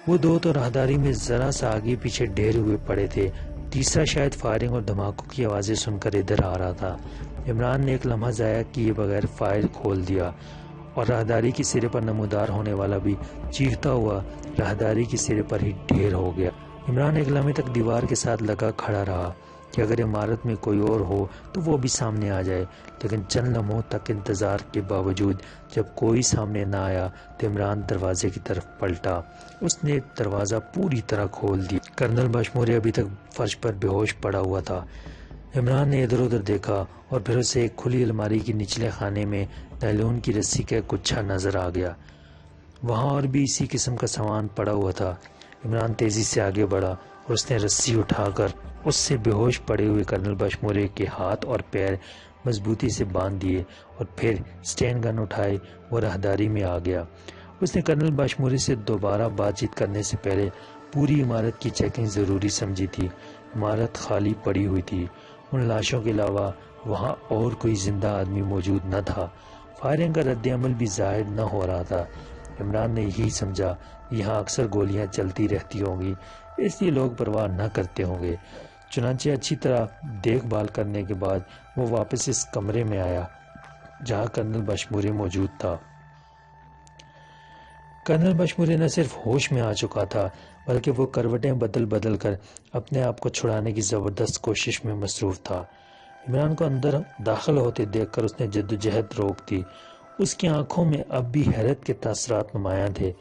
وہ دو تو راہداری میں ذرا سا آگے پیچھے ڈھیر ہوئے پڑے تھے، تیسرا شاید فائرنگ اور دھماکوں کی آوازیں سن کر ادھر آ رہا تھا۔ عمران نے ایک لمحہ ضائع کیے بغیر فائر کھول دیا، اور راہداری کے سرے پر نمودار ہونے والا بھی چیختا ہوا راہداری کے سرے پر ہی ڈھیر ہو گیا۔ عمران ایک لمحے تک دیوار کے ساتھ لگا کھڑا رہا کہ اگر عمارت میں کوئی اور ہو تو وہ بھی سامنے آ جائے، لیکن چند لمحوں تک انتظار کے باوجود جب کوئی سامنے نہ آیا تو عمران دروازے کی طرف پلٹا، اس نے دروازہ پوری طرح کھول دیا۔ کرنل بشمورے ابھی تک فرش پر بے ہوش پڑا ہوا تھا۔ عمران نے ادھر ادھر دیکھا، اور پھر اسے ایک کھلی الماری کے نچلے خانے میں نیلون کی رسی کا گچھا نظر آ گیا، وہاں اور بھی اسی قسم کا سامان پڑا ہوا تھا۔ عمران تیزی سے آگے بڑھا اور اس نے رسی اٹھا کر اس سے بے ہوش پڑے ہوئے کرنل بشمورے کے ہاتھ اور پیر مضبوطی سے باندھ دیے، اور پھر اسٹین گن اٹھائے وہ راہداری میں آ گیا۔ اس نے کرنل بشمورے سے دوبارہ بات چیت کرنے سے پہلے پوری عمارت کی چیکنگ ضروری سمجھی تھی۔ عمارت خالی پڑی ہوئی تھی، ان لاشوں کے علاوہ وہاں اور کوئی زندہ آدمی موجود نہ تھا، فائرنگ کا رد عمل بھی ظاہر نہ ہو رہا تھا۔ عمران نے یہی سمجھا یہاں اکثر گولیاں چلتی رہتی ہوں گی، اس لیے لوگ پرواہ نہ کرتے ہوں گے۔ چنانچہ اچھی طرح دیکھ بھال کرنے کے بعد وہ واپس اس کمرے میں آیا جہاں کرنل بشمورے موجود تھا۔ کرنل بشمورے نہ صرف ہوش میں آ چکا تھا بلکہ وہ کروٹیں بدل بدل کر اپنے آپ کو چھڑانے کی زبردست کوشش میں مصروف تھا۔ عمران کو اندر داخل ہوتے دیکھ کر اس نے جدوجہد روک دی، اس کی آنکھوں میں اب بھی حیرت کے تاثرات نمایاں تھے،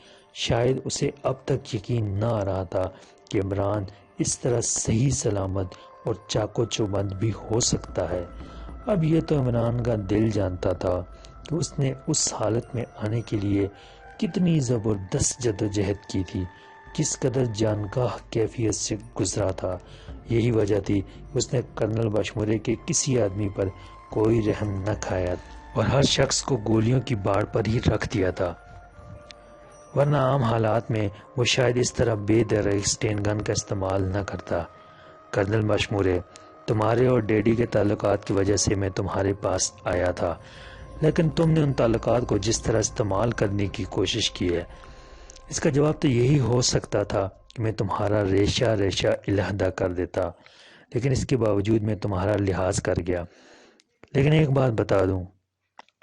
شاید اسے اب تک یقین نہ آ رہا تھا کہ عمران اس طرح صحیح سلامت اور چاقو چوبند بھی ہو سکتا ہے۔ اب یہ تو عمران کا دل جانتا تھا کہ اس نے اس حالت میں آنے کے لیے کتنی زبردست جدوجہد کی تھی، کس قدر جانکاہ کیفیت سے گزرا تھا۔ یہی وجہ تھی کہ اس نے کرنل بشمورے کے کسی آدمی پر کوئی رحم نہ کھایا اور ہر شخص کو گولیوں کی باڑ پر ہی رکھ دیا تھا، ورنہ عام حالات میں وہ شاید اس طرح بے درگ اسٹین گن کا استعمال نہ کرتا۔ کرنل بشمورے، تمہارے اور ڈیڈی کے تعلقات کی وجہ سے میں تمہارے پاس آیا تھا، لیکن تم نے ان تعلقات کو جس طرح استعمال کرنے کی کوشش کی ہے، اس کا جواب تو یہی ہو سکتا تھا کہ میں تمہارا ریشہ ریشہ علیحدہ کر دیتا، لیکن اس کے باوجود میں تمہارا لحاظ کر گیا۔ لیکن ایک بات بتا دوں،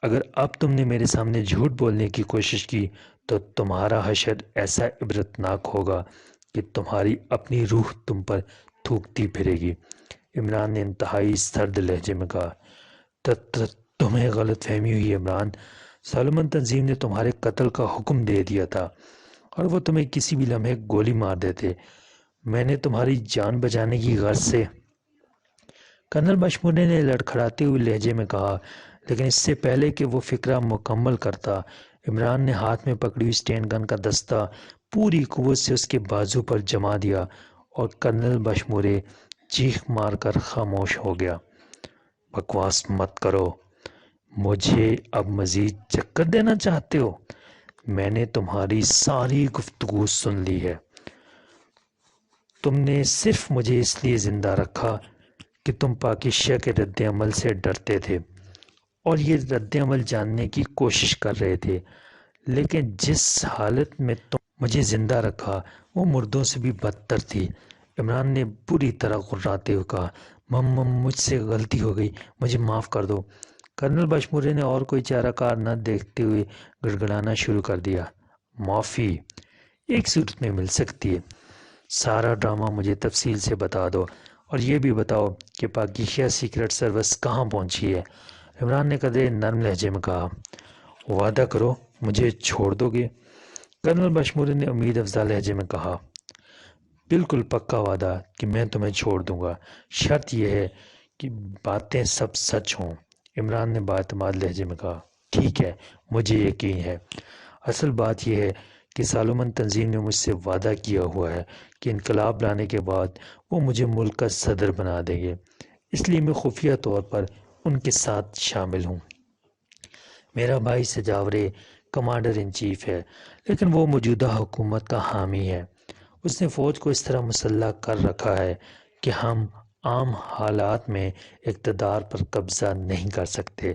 اگر اب تم نے میرے سامنے جھوٹ بولنے کی کوشش کی تو تمہارا حشر ایسا عبرتناک ہوگا کہ تمہاری اپنی روح تم پر تھوکتی پھرے گی۔ عمران نے انتہائی سرد لہجے میں کہا، تمہیں غلط فہمی ہوئی عمران، سالمن تنظیم نے تمہارے قتل کا حکم دے دیا تھا اور وہ تمہیں کسی بھی لمحے گولی مار دیتے۔ میں نے تمہاری جان بچانے کی غرض سے، کرنل بشمورے نے لڑکھڑاتے ہوئے لہجے میں کہا، لیکن اس سے پہلے کہ وہ فکرہ مکمل کرتا، عمران نے ہاتھ میں پکڑی ہوئی اسٹین گن کا دستہ پوری قوت سے اس کے بازو پر جما دیا اور کرنل بشمورے چیخ مار کر خاموش ہو گیا۔ بکواس مت کرو، مجھے اب مزید چکر دینا چاہتے ہو؟ میں نے تمہاری ساری گفتگو سن لی ہے۔ تم نے صرف مجھے اس لیے زندہ رکھا کہ تم پاکیزیہ کے رد عمل سے ڈرتے تھے اور یہ رد عمل جاننے کی کوشش کر رہے تھے، لیکن جس حالت میں تم مجھے زندہ رکھا وہ مردوں سے بھی بدتر تھی۔ عمران نے بری طرح غراتے ہوئے کہا، مجھ سے غلطی ہو گئی، مجھے معاف کر دو۔ کرنل بشمورے نے اور کوئی چارہ کار نہ دیکھتے ہوئے گڑگڑانا شروع کر دیا، معافی ایک صورت میں مل سکتی ہے، سارا ڈرامہ مجھے تفصیل سے بتا دو اور یہ بھی بتاؤ کہ پاکیزیہ سیکرٹ سروس کہاں پہنچی ہے۔ عمران نے قدرے نرم لہجے میں کہا، وعدہ کرو مجھے چھوڑ دو گے؟ کرنل بشمورے نے امید افزا لہجے میں کہا، بالکل پکا وعدہ کہ میں تمہیں چھوڑ دوں گا، شرط یہ ہے کہ باتیں سب سچ ہوں۔ عمران نے باعتماد لہجے میں کہا، ٹھیک ہے، مجھے یقین ہے۔ اصل بات یہ ہے کہ سالمن تنظیم نے مجھ سے وعدہ کیا ہوا ہے کہ انقلاب لانے کے بعد وہ مجھے ملک کا صدر بنا دیں گے، اس لیے میں خفیہ طور پر ان کے ساتھ شامل ہوں۔ میرا بھائی سجاورے کمانڈر ان چیف ہے، لیکن وہ موجودہ حکومت کا حامی ہے۔ اس نے فوج کو اس طرح مسلح کر رکھا ہے کہ ہم عام حالات میں اقتدار پر قبضہ نہیں کر سکتے۔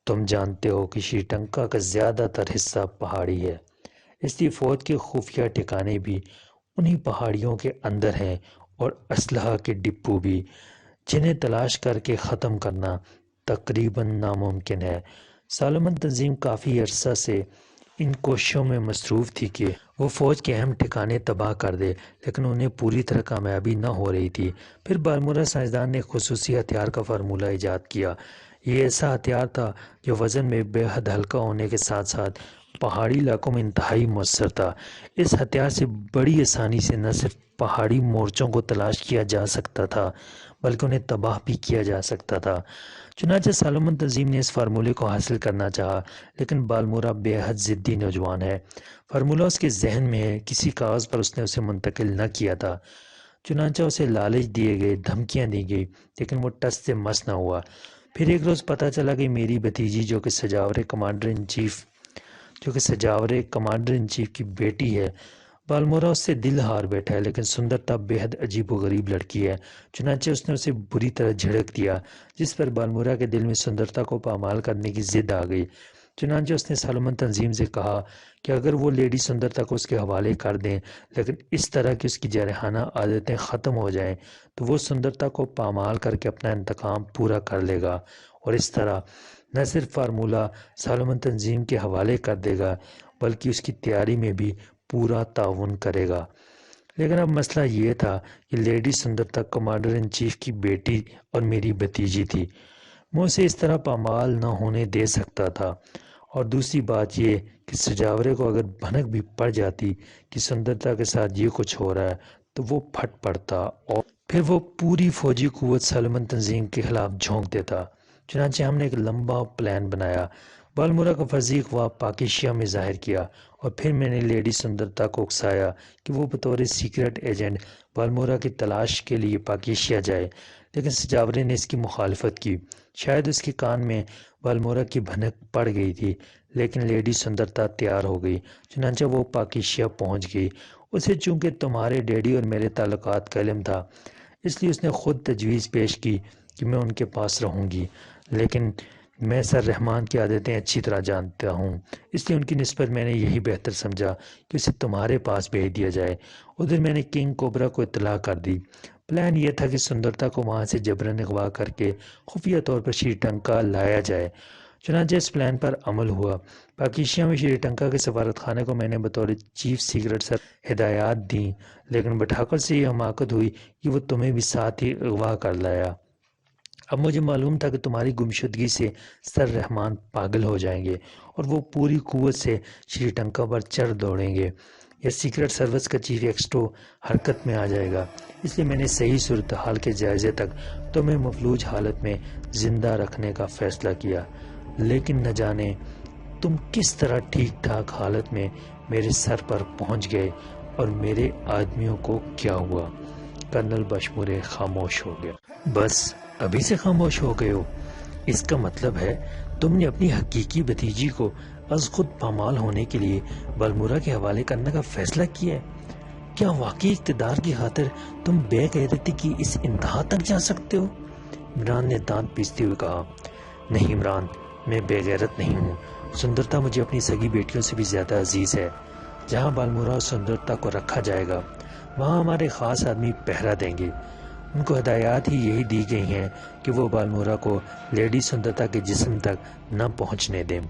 تم جانتے ہو کہ شری لنکا کا زیادہ تر حصہ پہاڑی ہے، اس لیے فوج کے خفیہ ٹھکانے بھی انہی پہاڑیوں کے اندر ہیں اور اسلحہ کے ڈپو بھی، جنہیں تلاش کر کے ختم کرنا تقریباً ناممکن ہے۔ سالمن تنظیم کافی عرصہ سے ان کوششوں میں مصروف تھی کہ وہ فوج کے اہم ٹھکانے تباہ کر دے، لیکن انہیں پوری طرح کامیابی نہ ہو رہی تھی۔ پھر بارمورا سائنسدان نے خصوصی ہتھیار کا فارمولہ ایجاد کیا۔ یہ ایسا ہتھیار تھا جو وزن میں بے حد ہلکا ہونے کے ساتھ ساتھ پہاڑی علاقوں میں انتہائی مؤثر تھا۔ اس ہتھیار سے بڑی آسانی سے نہ صرف پہاڑی مورچوں کو تلاش کیا جا سکتا تھا بلکہ انہیں تباہ بھی کیا جا سکتا تھا۔ چنانچہ سالمن تنظیم نے اس فارمولے کو حاصل کرنا چاہا، لیکن بالمورا بے حد ضدی نوجوان ہے۔ فارمولہ اس کے ذہن میں ہے، کسی کاغذ پر اس نے اسے منتقل نہ کیا تھا۔ چنانچہ اسے لالچ دیے گئے، دھمکیاں دی گئی، لیکن وہ ٹس سے مس نہ ہوا۔ پھر ایک روز پتہ چلا کہ میری بھتیجی جو کہ سجاورے کمانڈر ان چیف کی بیٹی ہے، بالمورا اس سے دل ہار بیٹھا ہے، لیکن سندرتا بے حد عجیب و غریب لڑکی ہے۔ چنانچہ اس نے اسے بری طرح جھڑک دیا، جس پر بالمورا کے دل میں سندرتا کو پامال کرنے کی ضد آ گئی۔ چنانچہ اس نے سالمن تنظیم سے کہا کہ اگر وہ لیڈی سندرتا کو اس کے حوالے کر دیں، لیکن اس طرح کی اس کی جارحانہ عادتیں ختم ہو جائیں، تو وہ سندرتا کو پامال کر کے اپنا انتقام پورا کر لے گا، اور اس طرح نہ صرف فارمولہ سالمن تنظیم کے حوالے کر دے گا بلکہ اس کی تیاری میں بھی پورا تعاون کرے گا۔ لیکن اب مسئلہ یہ تھا کہ لیڈی سندرتا کمانڈر ان چیف کی بیٹی اور میری بھتیجی تھی، میں اسے اس طرح پامال نہ ہونے دے سکتا تھا، اور دوسری بات یہ کہ سجاورے کو اگر بھنک بھی پڑ جاتی کہ سندرتا کے ساتھ یہ کچھ ہو رہا ہے تو وہ پھٹ پڑتا اور پھر وہ پوری فوجی قوت سالمن تنظیم کے خلاف جھونک دیتا۔ چنانچہ ہم نے ایک لمبا پلان بنایا، بالمورا کا فرضی اغوا پاکیشیا میں ظاہر کیا، اور پھر میں نے لیڈی سندرتا کو اکسایا کہ وہ بطور سیکرٹ ایجنٹ بالمورا کی تلاش کے لیے پاکیشیا جائے، لیکن سجاوری نے اس کی مخالفت کی۔ شاید اس کے کان میں بالمورا کی بھنک پڑ گئی تھی، لیکن لیڈی سندرتا تیار ہو گئی، چنانچہ وہ پاکیشیا پہنچ گئی۔ اسے چونکہ تمہارے ڈیڈی اور میرے تعلقات کا علم تھا، اس لیے اس نے خود تجویز پیش کی کہ میں ان کے پاس رہوں گی، لیکن میں سر رحمان کی عادتیں اچھی طرح جانتا ہوں، اس لیے ان کی نسبت میں نے یہی بہتر سمجھا کہ اسے تمہارے پاس بھیج دیا جائے۔ ادھر میں نے کنگ کوبرا کو اطلاع کر دی۔ پلان یہ تھا کہ سندرتا کو وہاں سے جبراً اغوا کر کے خفیہ طور پر شری ٹنکا لایا جائے۔ چنانچہ اس پلان پر عمل ہوا۔ پاکیشیا میں شری ٹنکا کے سفارت خانے کو میں نے بطور چیف سیکرٹ سر ہدایات دیں، لیکن بٹھاکر سے یہ حماقت ہوئی کہ وہ تمہیں بھی ساتھ ہی اغوا کر لایا۔ اب مجھے معلوم تھا کہ تمہاری گمشدگی سے سر رحمان پاگل ہو جائیں گے اور وہ پوری قوت سے شری ٹنکا پر چڑھ دوڑیں گے، یا سیکرٹ سروس کا چیف ایکسٹو حرکت میں آ جائے گا۔ اس لیے میں نے صحیح صورتحال کے جائزے تک تمہیں مفلوج حالت میں زندہ رکھنے کا فیصلہ کیا، لیکن نہ جانے تم کس طرح ٹھیک ٹھاک حالت میں میرے سر پر پہنچ گئے اور میرے آدمیوں کو کیا ہوا۔ کرنل بشمورے خاموش ہو گیا۔ بس ابھی سے خاموش ہو گئے ہو؟ اس کا مطلب ہے تم نے اپنی حقیقی بھتیجی کو از خود پامال ہونے کے لیے بالمورا کے حوالے کرنے کا فیصلہ کیا ہے؟ کیا واقعی اقتدار کی خاطر تم بے غیرتی کی اس انتہا تک جا سکتے ہو؟ عمران نے دانت پیستے ہوئے کہا، نہیں عمران، میں بے غیرت نہیں ہوں۔ سندرتا مجھے اپنی سگی بیٹیوں سے بھی زیادہ عزیز ہے۔ جہاں بالمورا اور سندرتا کو رکھا جائے گا وہاں ہمارے خاص آدمی پہرا دیں گے۔ ان کو ہدایات ہی یہی دی گئی ہیں کہ وہ بالمورا کو لیڈی سندرتا کے جسم تک نہ پہنچنے دیں۔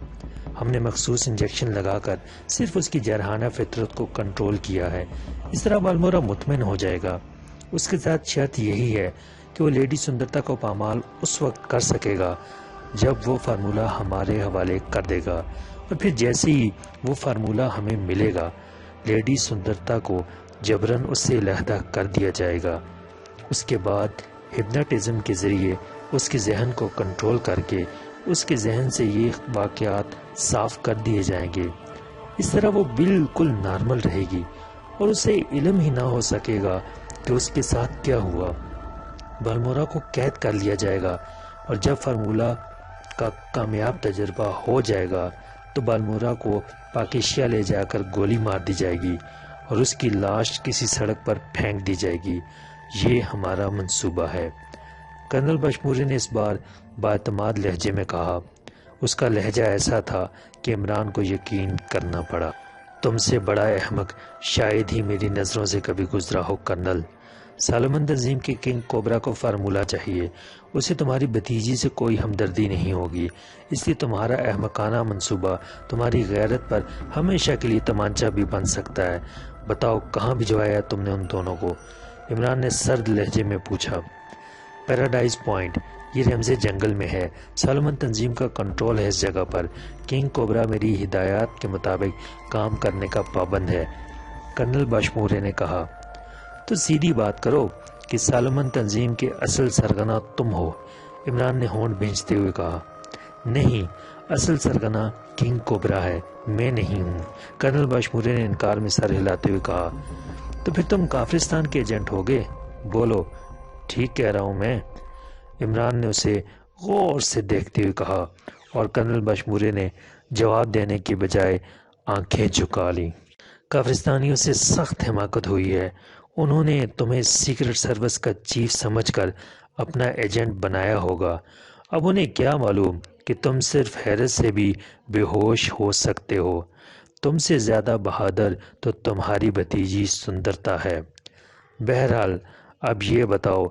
ہم نے مخصوص انجیکشن لگا کر صرف اس کی جرحانہ فطرت کو کنٹرول کیا ہے۔ اس طرح بالمورا مطمئن ہو جائے گا۔ اس کے ساتھ شرط یہی ہے کہ وہ لیڈی سندرتا کو پامال اس وقت کر سکے گا جب وہ فارمولہ ہمارے حوالے کر دے گا، اور پھر جیسے ہی وہ فارمولہ ہمیں ملے گا لیڈی سندرتا کو جبراً اس سے علیحدہ کر دیا جائے گا۔ اس کے بعد ہپناٹزم کے ذریعے اس کے ذہن کو کنٹرول کر کے اس کے ذہن سے یہ واقعات صاف کر دیے جائیں گے۔ اس طرح وہ بالکل نارمل رہے گی اور اسے علم ہی نہ ہو سکے گا کہ اس کے ساتھ کیا ہوا۔ بالمورا کو قید کر لیا جائے گا، اور جب فارمولہ کا کامیاب تجربہ ہو جائے گا تو بالمورا کو پاکیشیا لے جا کر گولی مار دی جائے گی اور اس کی لاش کسی سڑک پر پھینک دی جائے گی۔ یہ ہمارا منصوبہ ہے۔ کرنل بشمورے نے اس بار باعتماد لہجے میں کہا۔ اس کا لہجہ ایسا تھا کہ عمران کو یقین کرنا پڑا۔ تم سے بڑا احمق شاید ہی میری نظروں سے کبھی گزرا ہو کرنل۔ سالمن تنظیم کے کنگ کوبرا کو فارمولہ چاہیے، اسے تمہاری بھتیجی سے کوئی ہمدردی نہیں ہوگی، اس لیے تمہارا احمقانہ منصوبہ تمہاری غیرت پر ہمیشہ کے لیے تمانچہ بھی بن سکتا ہے۔ بتاؤ کہاں بھجوایا تم نے ان دونوں کو؟ عمران نے سرد لہجے میں پوچھا۔ پیراڈائز پوائنٹ، یہ رمز جنگل میں ہے۔ سالمن تنظیم کا کنٹرول ہے اس جگہ پر۔ کنگ کوبرا میری ہدایات کے مطابق کام کرنے کا پابند ہے۔ کرنل بشمورے نے کہا۔ تو سیدھی بات کرو کہ سالمن تنظیم کے اصل سرغنہ تم ہو؟ عمران نے ہونٹ بھینچتے ہوئے کہا۔ نہیں، اصل سرغنہ کنگ کوبرا ہے، میں نہیں ہوں۔ کرنل بشمورے نے انکار میں سر ہلاتے ہوئے کہا۔ تو پھر تم کافرستان کے ایجنٹ ہوگے؟ بولو، ٹھیک کہہ رہا ہوں میں؟ عمران نے اسے غور سے دیکھتے ہوئے کہا، اور کرنل بشمورے نے جواب دینے کی بجائے آنکھیں جھکا لیں۔ کافرستانیوں سے سخت حماقت ہوئی ہے۔ انہوں نے تمہیں سیکرٹ سروس کا چیف سمجھ کر اپنا ایجنٹ بنایا ہوگا۔ اب انہیں کیا معلوم کہ تم صرف حیرت سے بھی بے ہوش ہو سکتے ہو۔ تم سے زیادہ بہادر تو تمہاری بھتیجی سندرتا ہے۔ بہرحال اب یہ بتاؤ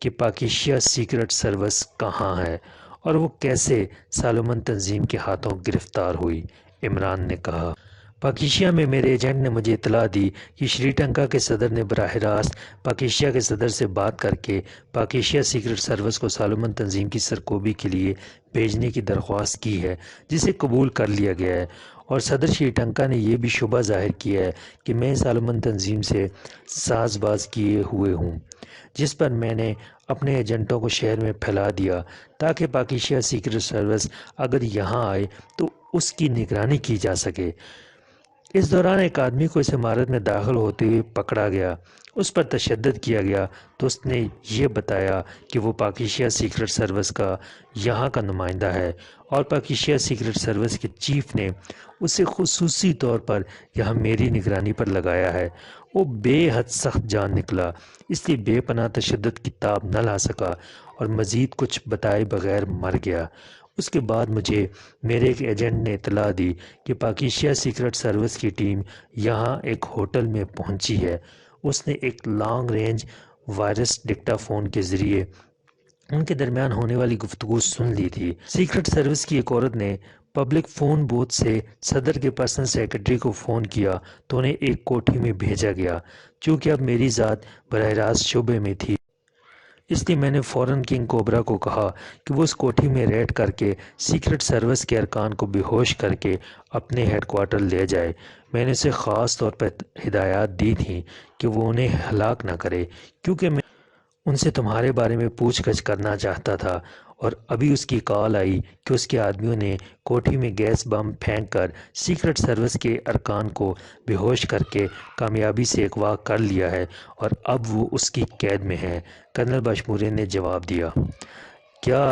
کہ پاکیشیا سیکرٹ سروس کہاں ہے اور وہ کیسے سالمن تنظیم کے ہاتھوں گرفتار ہوئی؟ عمران نے کہا۔ پاکیشیا میں میرے ایجنٹ نے مجھے اطلاع دی کہ شری لنکا کے صدر نے براہ راست پاکیشیا کے صدر سے بات کر کے پاکیشیا سیکرٹ سروس کو سالمن تنظیم کی سرکوبی کے لیے بھیجنے کی درخواست کی ہے، جسے قبول کر لیا گیا ہے، اور صدر شری لنکا نے یہ بھی شبہ ظاہر کیا ہے کہ میں اس عالمگیر تنظیم سے ساز باز کیے ہوئے ہوں، جس پر میں نے اپنے ایجنٹوں کو شہر میں پھیلا دیا تاکہ پاکستان سیکرٹ سروس اگر یہاں آئے تو اس کی نگرانی کی جا سکے۔ اس دوران ایک آدمی کو اس عمارت میں داخل ہوتے ہوئے پکڑا گیا، اس پر تشدد کیا گیا تو اس نے یہ بتایا کہ وہ پاکستان سیکرٹ سروس کا یہاں کا نمائندہ ہے، اور پاکستان سیکرٹ سروس کے چیف نے اسے خصوصی طور پر یہاں میری نگرانی پر لگایا ہے۔ وہ بے حد سخت جان نکلا، اس لیے بے پناہ تشدد کی تاب نہ لا سکا اور مزید کچھ بتائے بغیر مر گیا۔ اس کے بعد مجھے میرے ایک ایجنٹ نے اطلاع دی کہ پاکستان سیکرٹ سروس کی ٹیم یہاں ایک ہوٹل میں پہنچی ہے۔ اس نے ایک لانگ رینج وائرس ڈکٹا فون کے ذریعے ان کے درمیان ہونے والی گفتگو سن لی تھی۔ سیکرٹ سروس کی ایک عورت نے پبلک فون بوتھ سے صدر کے پرسنل سیکرٹری کو فون کیا تو انہیں ایک کوٹھی میں بھیجا گیا۔ چونکہ اب میری ذات براہ راست شعبے میں تھی، اس لیے میں نے فوراً کنگ کوبرا کو کہا کہ وہ اس کوٹھی میں ریڈ کر کے سیکرٹ سروس کے ارکان کو بے ہوش کر کے اپنے ہیڈ کوارٹر لے جائے۔ میں نے اسے خاص طور پر ہدایات دی تھیں کہ وہ انہیں ہلاک نہ کرے، کیونکہ میں ان سے تمہارے بارے میں پوچھ گچھ کرنا چاہتا تھا، اور ابھی اس کی کال آئی کہ اس کے آدمیوں نے کوٹھی میں گیس بم پھینک کر سیکرٹ سروس کے ارکان کو بے ہوش کر کے کامیابی سے اغوا کر لیا ہے، اور اب وہ اس کی قید میں ہے۔ کرنل بشموری نے جواب دیا، کیا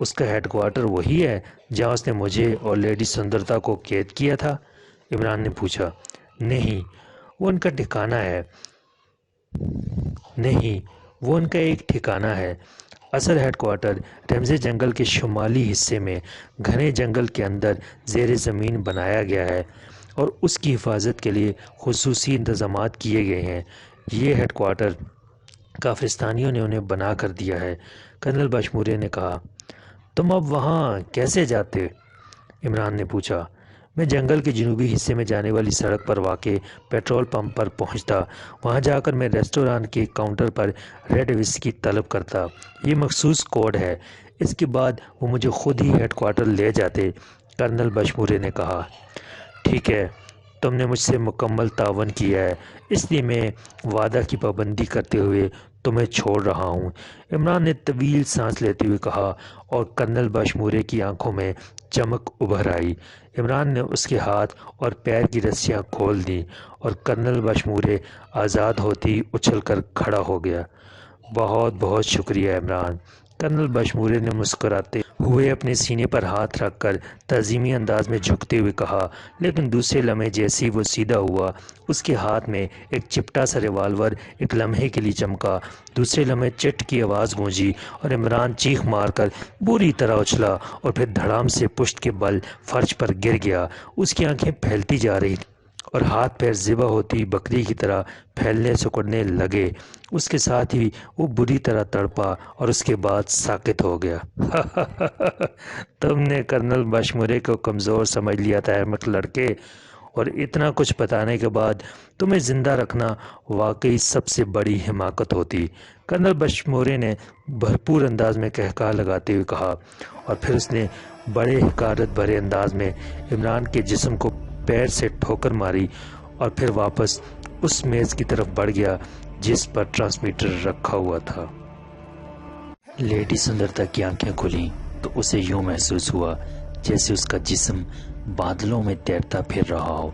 اس کا ہیڈ کوارٹر وہی ہے جہاں اس نے مجھے اور لیڈی سندرتا کو قید کیا تھا؟ عمران نے پوچھا۔ نہیں، وہ ان کا ٹھکانہ ہے۔ نہیں، وہ ان کا ایک ٹھکانہ ہے۔ اصل ہیڈ کوارٹر ریمزے جنگل کے شمالی حصے میں گھنے جنگل کے اندر زیر زمین بنایا گیا ہے، اور اس کی حفاظت کے لیے خصوصی انتظامات کیے گئے ہیں۔ یہ ہیڈ کوارٹر کافرستانیوں نے انہیں بنا کر دیا ہے۔ کرنل بشموری نے کہا، تم اب وہاں کیسے جاتے؟ عمران نے پوچھا۔ میں جنگل کے جنوبی حصے میں جانے والی سڑک پر واقع پیٹرول پمپ پر پہنچتا، وہاں جا کر میں ریسٹوران کے کاؤنٹر پر ریڈ وسکی طلب کرتا۔ یہ مخصوص کوڈ ہے۔ اس کے بعد وہ مجھے خود ہی ہیڈ کوارٹر لے جاتے۔ کرنل بشموری نے کہا، ٹھیک ہے، تم نے مجھ سے مکمل تعاون کیا ہے، اس لیے میں وعدہ کی پابندی کرتے ہوئے تمہیں چھوڑ رہا ہوں۔ عمران نے طویل سانس لیتے ہوئے کہا، اور کرنل بشموری کی آنکھوں میں چمک ابھر آئی۔ عمران نے اس کے ہاتھ اور پیر کی رسیاں کھول دیں، اور کرنل بشموری آزاد ہوتی اچھل کر کھڑا ہو گیا۔ بہت بہت شکریہ عمران۔ کرنل بشموری نے مسکراتے ہوئے اپنے سینے پر ہاتھ رکھ کر تعظیمی انداز میں جھکتے ہوئے کہا، لیکن دوسرے لمحے جیسے ہی وہ سیدھا ہوا، اس کے ہاتھ میں ایک چپٹا سا ریوالور ایک لمحے کے لیے چمکا، دوسرے لمحے چٹ کی آواز گونجی، اور عمران چیخ مار کر بری طرح اچھلا اور پھر دھڑام سے پشت کے بل فرش پر گر گیا۔ اس کی آنکھیں پھیلتی جا رہی تھیں اور ہاتھ پیر ذبح ہوتی بکری کی طرح پھیلنے سکڑنے لگے۔ اس کے ساتھ ہی وہ بری طرح تڑپا اور اس کے بعد ساکت ہو گیا۔ تم نے کرنل بشموری کو کمزور سمجھ لیا تھا احمق لڑکے، اور اتنا کچھ بتانے کے بعد تمہیں زندہ رکھنا واقعی سب سے بڑی حماقت ہوتی۔ کرنل بشموری نے بھرپور انداز میں قہقہہ لگاتے ہوئے کہا، اور پھر اس نے بڑے حقارت بھرے انداز میں عمران کے جسم کو پیر سے ٹھوکر ماری، اور پھر واپس اس میز کی طرف بڑھ گیا جس پر ٹرانسمیٹر رکھا ہوا تھا۔ لیڈی سندرتا کی آنکھیں کھلیں تو اسے یوں محسوس ہوا جیسے اس کا جسم بادلوں میں تیرتا پھر رہا ہو،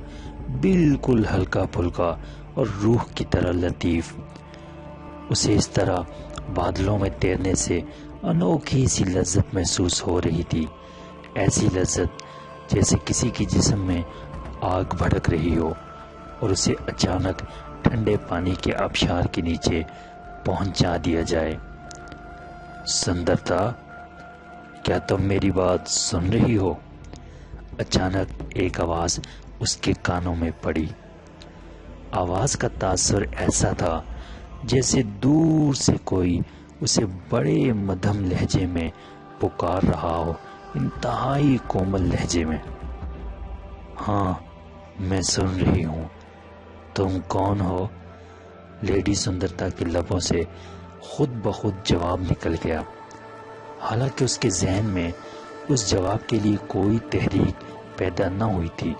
بالکل ہلکا پھلکا اور روح کی طرح لطیف۔ اسے اس طرح بادلوں میں تیرنے سے انوکھی سی لذت محسوس ہو رہی تھی، ایسی لذت جیسے کسی کے جسم میں آگ بھڑک رہی ہو اور اسے اچانک ٹھنڈے پانی کے آبشار کے نیچے پہنچا دیا جائے۔ سندرتا، کیا تم میری بات سن رہی ہو؟ اچانک ایک آواز اس کے کانوں میں پڑی۔ آواز کا تاثر ایسا تھا جیسے دور سے کوئی اسے بڑے مدھم لہجے میں پکار رہا ہو، انتہائی کومل لہجے میں۔ ہاں، میں سن رہی ہوں۔ تم کون ہو؟ لیڈی سندرتا کے لبوں سے خود بخود جواب نکل گیا، حالانکہ اس کے ذہن میں اس جواب کے لیے کوئی تحریک پیدا نہ ہوئی تھی۔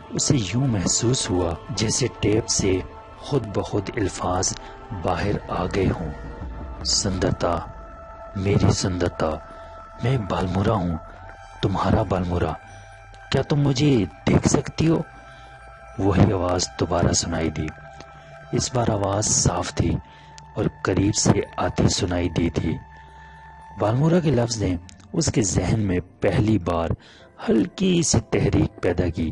اسے یوں محسوس ہوا جیسے ٹیپ سے خود بخود الفاظ باہر آ گئے ہوں۔ سندرتا، میری سندرتا، میں بالمورا ہوں، تمہارا بالمورا، کیا تم مجھے دیکھ سکتی ہو؟ وہی آواز دوبارہ سنائی دی۔ اس بار آواز صاف تھی اور قریب سے آتی سنائی دی تھی۔ بالمورا کے لفظ نے اس کے ذہن میں پہلی بار ہلکی سی تحریک پیدا کی،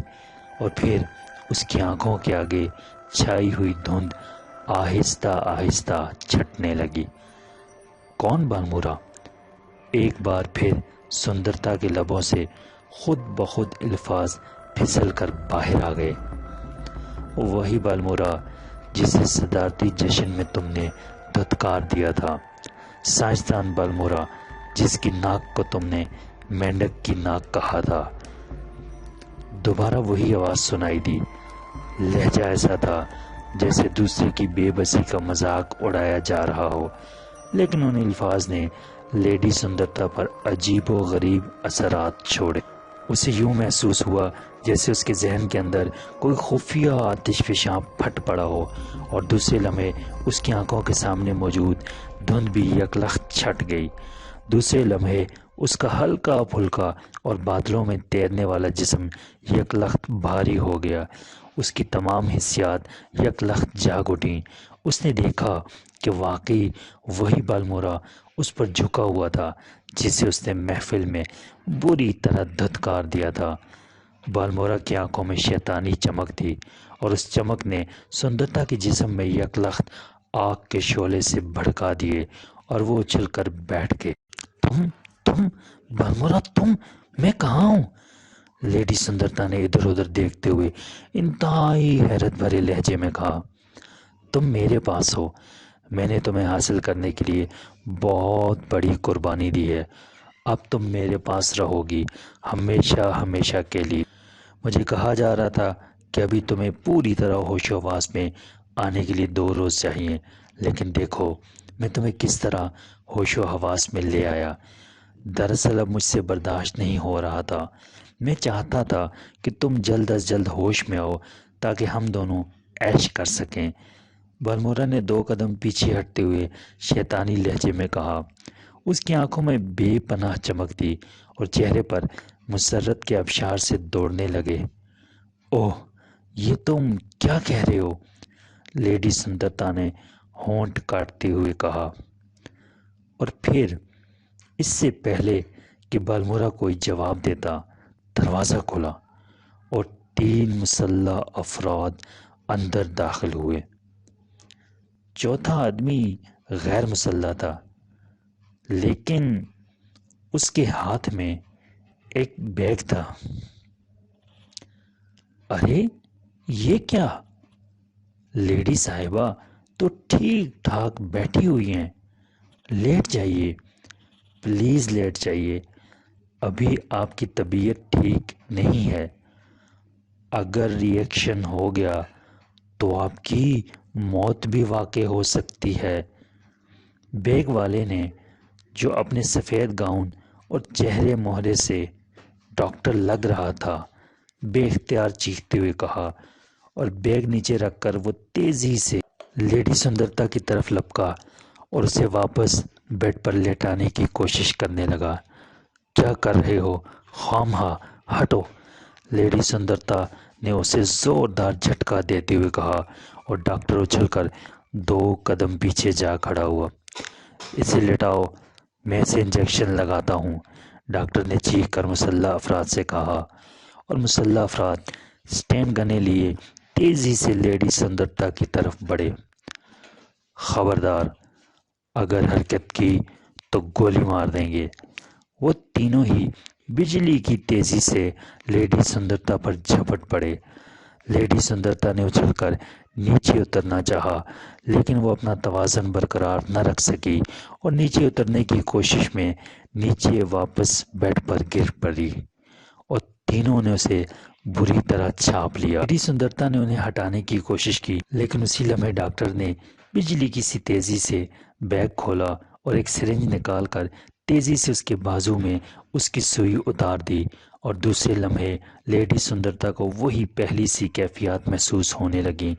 اور پھر اس کی آنکھوں کے آگے چھائی ہوئی دھند آہستہ آہستہ چھٹنے لگی۔ کون بالمورا؟ ایک بار پھر سندرتا کے لبوں سے خود بخود الفاظ پھسل کر باہر آ گئے۔ وہی بالمورا جسے صدارتی جشن میں تم نے دھتکار دیا تھا، سائنسدان بالمورا جس کی ناک کو تم نے مینڈک کی ناک کہا تھا۔ دوبارہ وہی آواز سنائی دی۔ لہجہ ایسا تھا جیسے دوسرے کی بے بسی کا مذاق اڑایا جا رہا ہو، لیکن ان الفاظ نے لیڈی سندرتا پر عجیب و غریب اثرات چھوڑے۔ اسے یوں محسوس ہوا جیسے اس کے ذہن کے اندر کوئی خفیہ آتش فشاں پھٹ پڑا ہو، اور دوسرے لمحے اس کی آنکھوں کے سامنے موجود دھند بھی یکلخت چھٹ گئی۔ دوسرے لمحے اس کا ہلکا پھلکا اور بادلوں میں تیرنے والا جسم یکلخت بھاری ہو گیا۔ اس کی تمام حسیات یکلخت جاگ اٹھیں۔ اس نے دیکھا کہ واقعی وہی بالمورا اس پر جھکا ہوا تھا جسے اس نے محفل میں بری طرح دھتکار دیا تھا۔ بالمورا کی آنکھوں میں شیطانی چمک تھی، اور اس چمک نے سندرتا کے جسم میں یکلخت آگ کے شعلے سے بھڑکا دیے، اور وہ اچھل کر بیٹھ گئے۔ تم بالمورا، میں کہاں ہوں؟ لیڈی سندرتا نے ادھر ادھر دیکھتے ہوئے انتہائی حیرت بھرے لہجے میں کہا۔ تم میرے پاس ہو، میں نے تمہیں حاصل کرنے کے لیے بہت بڑی قربانی دی ہے، اب تم میرے پاس رہو گی ہمیشہ ہمیشہ کے لیے۔ مجھے کہا جا رہا تھا کہ ابھی تمہیں پوری طرح ہوش و حواس میں آنے کے لیے 2 روز چاہیے، لیکن دیکھو میں تمہیں کس طرح ہوش و حواس میں لے آیا۔ دراصل اب مجھ سے برداشت نہیں ہو رہا تھا، میں چاہتا تھا کہ تم جلد از جلد ہوش میں آؤ تاکہ ہم دونوں عیش کر سکیں۔ بالمورا نے 2 قدم پیچھے ہٹتے ہوئے شیطانی لہجے میں کہا۔ اس کی آنکھوں میں بے پناہ چمک تھی، اور چہرے پر مسرت کے ابشار سے دوڑنے لگے۔ اوہ، یہ تم کیا کہہ رہے ہو؟ لیڈی سندرتا نے ہونٹ کاٹتے ہوئے کہا، اور پھر اس سے پہلے کہ بالمورا کوئی جواب دیتا، دروازہ کھلا اور 3 مسلح افراد اندر داخل ہوئے۔ چوتھا آدمی غیر مسلح تھا، لیکن اس کے ہاتھ میں ایک بیگ تھا۔ ارے یہ کیا؟ لیڈی صاحبہ تو ٹھیک ٹھاک بیٹھی ہوئی ہیں، لیٹ جائیے، پلیز لیٹ جائیے، ابھی آپ کی طبیعت ٹھیک نہیں ہے، اگر ری ایکشن ہو گیا تو آپ کی موت بھی واقع ہو سکتی ہے۔ بیگ والے نے، جو اپنے سفید گاؤن اور چہرے مہرے سے ڈاکٹر لگ رہا تھا، بے اختیار چیختے ہوئے کہا، اور بیگ نیچے رکھ کر وہ تیزی سے لیڈی سندرتا کی طرف لپکا اور اسے واپس بیڈ پر لیٹانے کی کوشش کرنے لگا۔ کیا کر رہے ہو؟ خامخواہ ہٹو! لیڈی سندرتا نے اسے زوردار جھٹکا دیتے ہوئے کہا، اور ڈاکٹر اچھل کر 2 قدم پیچھے جا کھڑا ہوا۔ اسے لٹاؤ، میں اسے انجیکشن لگاتا ہوں، ڈاکٹر نے چیخ کر مسلح افراد سے کہا، اور مسلح افراد سٹین گنیں لیے تیزی سے لیڈی سندرتا کی طرف بڑھے۔ خبردار، اگر حرکت کی تو گولی مار دیں گے۔ وہ تینوں ہی بجلی کی تیزی سے لیڈی سندرتا پر جھپٹ پڑے۔ لیڈی سندرتا نے اچھل کر نیچے اترنا چاہا، لیکن وہ اپنا توازن برقرار نہ رکھ سکی، اور نیچے اترنے کی کوشش میں نیچے واپس بیڈ پر گر پڑی، اور تینوں نے اسے بری طرح چھاپ لیا۔ لیڈی سندرتا نے انہیں ہٹانے کی کوشش کی، لیکن اسی لمحے ڈاکٹر نے بجلی کی سی تیزی سے بیگ کھولا اور ایک سرنج نکال کر تیزی سے اس کے بازو میں اس کی سوئی اتار دی، اور دوسرے لمحے لیڈی سندرتا کو وہی پہلی سی کیفیات محسوس ہونے لگیں۔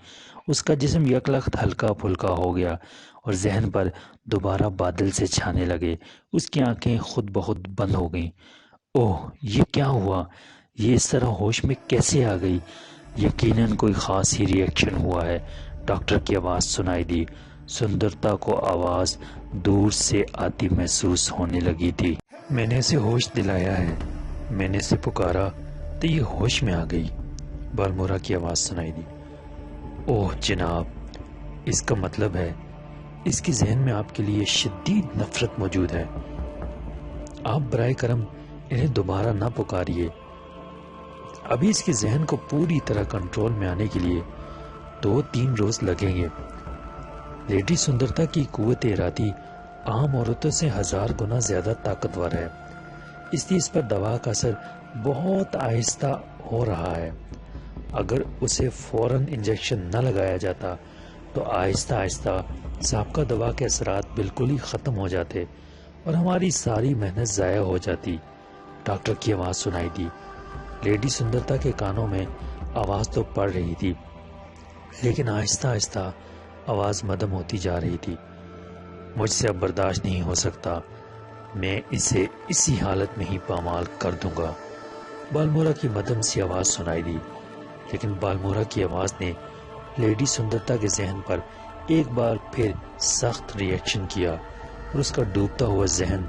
اس کا جسم یکلخت ہلکا پھلکا ہو گیا اور ذہن پر دوبارہ بادل سے چھانے لگے۔ اس کی آنکھیں خود بخود بند ہو گئیں۔ اوہ، یہ کیا ہوا؟ یہ اس طرح ہوش میں کیسے آ گئی؟ یقیناً کوئی خاص ہی ری ایکشن ہوا ہے۔ ڈاکٹر کی آواز سنائی دی۔ سندرتا کو آواز دور سے آتی محسوس ہونے لگی تھی۔ میں نے اسے ہوش دلایا ہے، میں نے اسے پکارا تو یہ ہوش میں آ گئی، بالمورا کی آواز سنائی دی۔ اوہ جناب، اس کا مطلب ہے اس کے ذہن میں آپ کے لیے شدید نفرت موجود ہے۔ آپ برائے کرم انہیں دوبارہ نہ پکاریے۔ ابھی اس کے ذہن کو پوری طرح کنٹرول میں آنے کے لیے 2-3 روز لگیں گے۔ لیڈی سندرتا کی قوت ارادی عام عورتوں سے 1000 گنا زیادہ طاقتور ہے، اس لیے اس پر دوا کا اثر بہت آہستہ ہو رہا ہے۔ اگر اسے فوراً انجیکشن نہ لگایا جاتا تو آہستہ آہستہ سابقہ دوا کے اثرات بالکل ہی ختم ہو جاتے اور ہماری ساری محنت ضائع ہو جاتی۔ ڈاکٹر کی آواز سنائی دی۔ لیڈی سندرتا کے کانوں میں آواز تو پڑ رہی تھی، لیکن آہستہ آہستہ آواز مدھم ہوتی جا رہی تھی۔ مجھ سے اب برداشت نہیں ہو سکتا، میں اسے اسی حالت میں ہی پامال کر دوں گا۔ بالمورا کی مدھم سی آواز سنائی دی، لیکن بالمورا کی آواز نے لیڈی سندرتا کے ذہن پر ایک بار پھر سخت ری ایکشن کیا اور اس کا ڈوبتا ہوا ذہن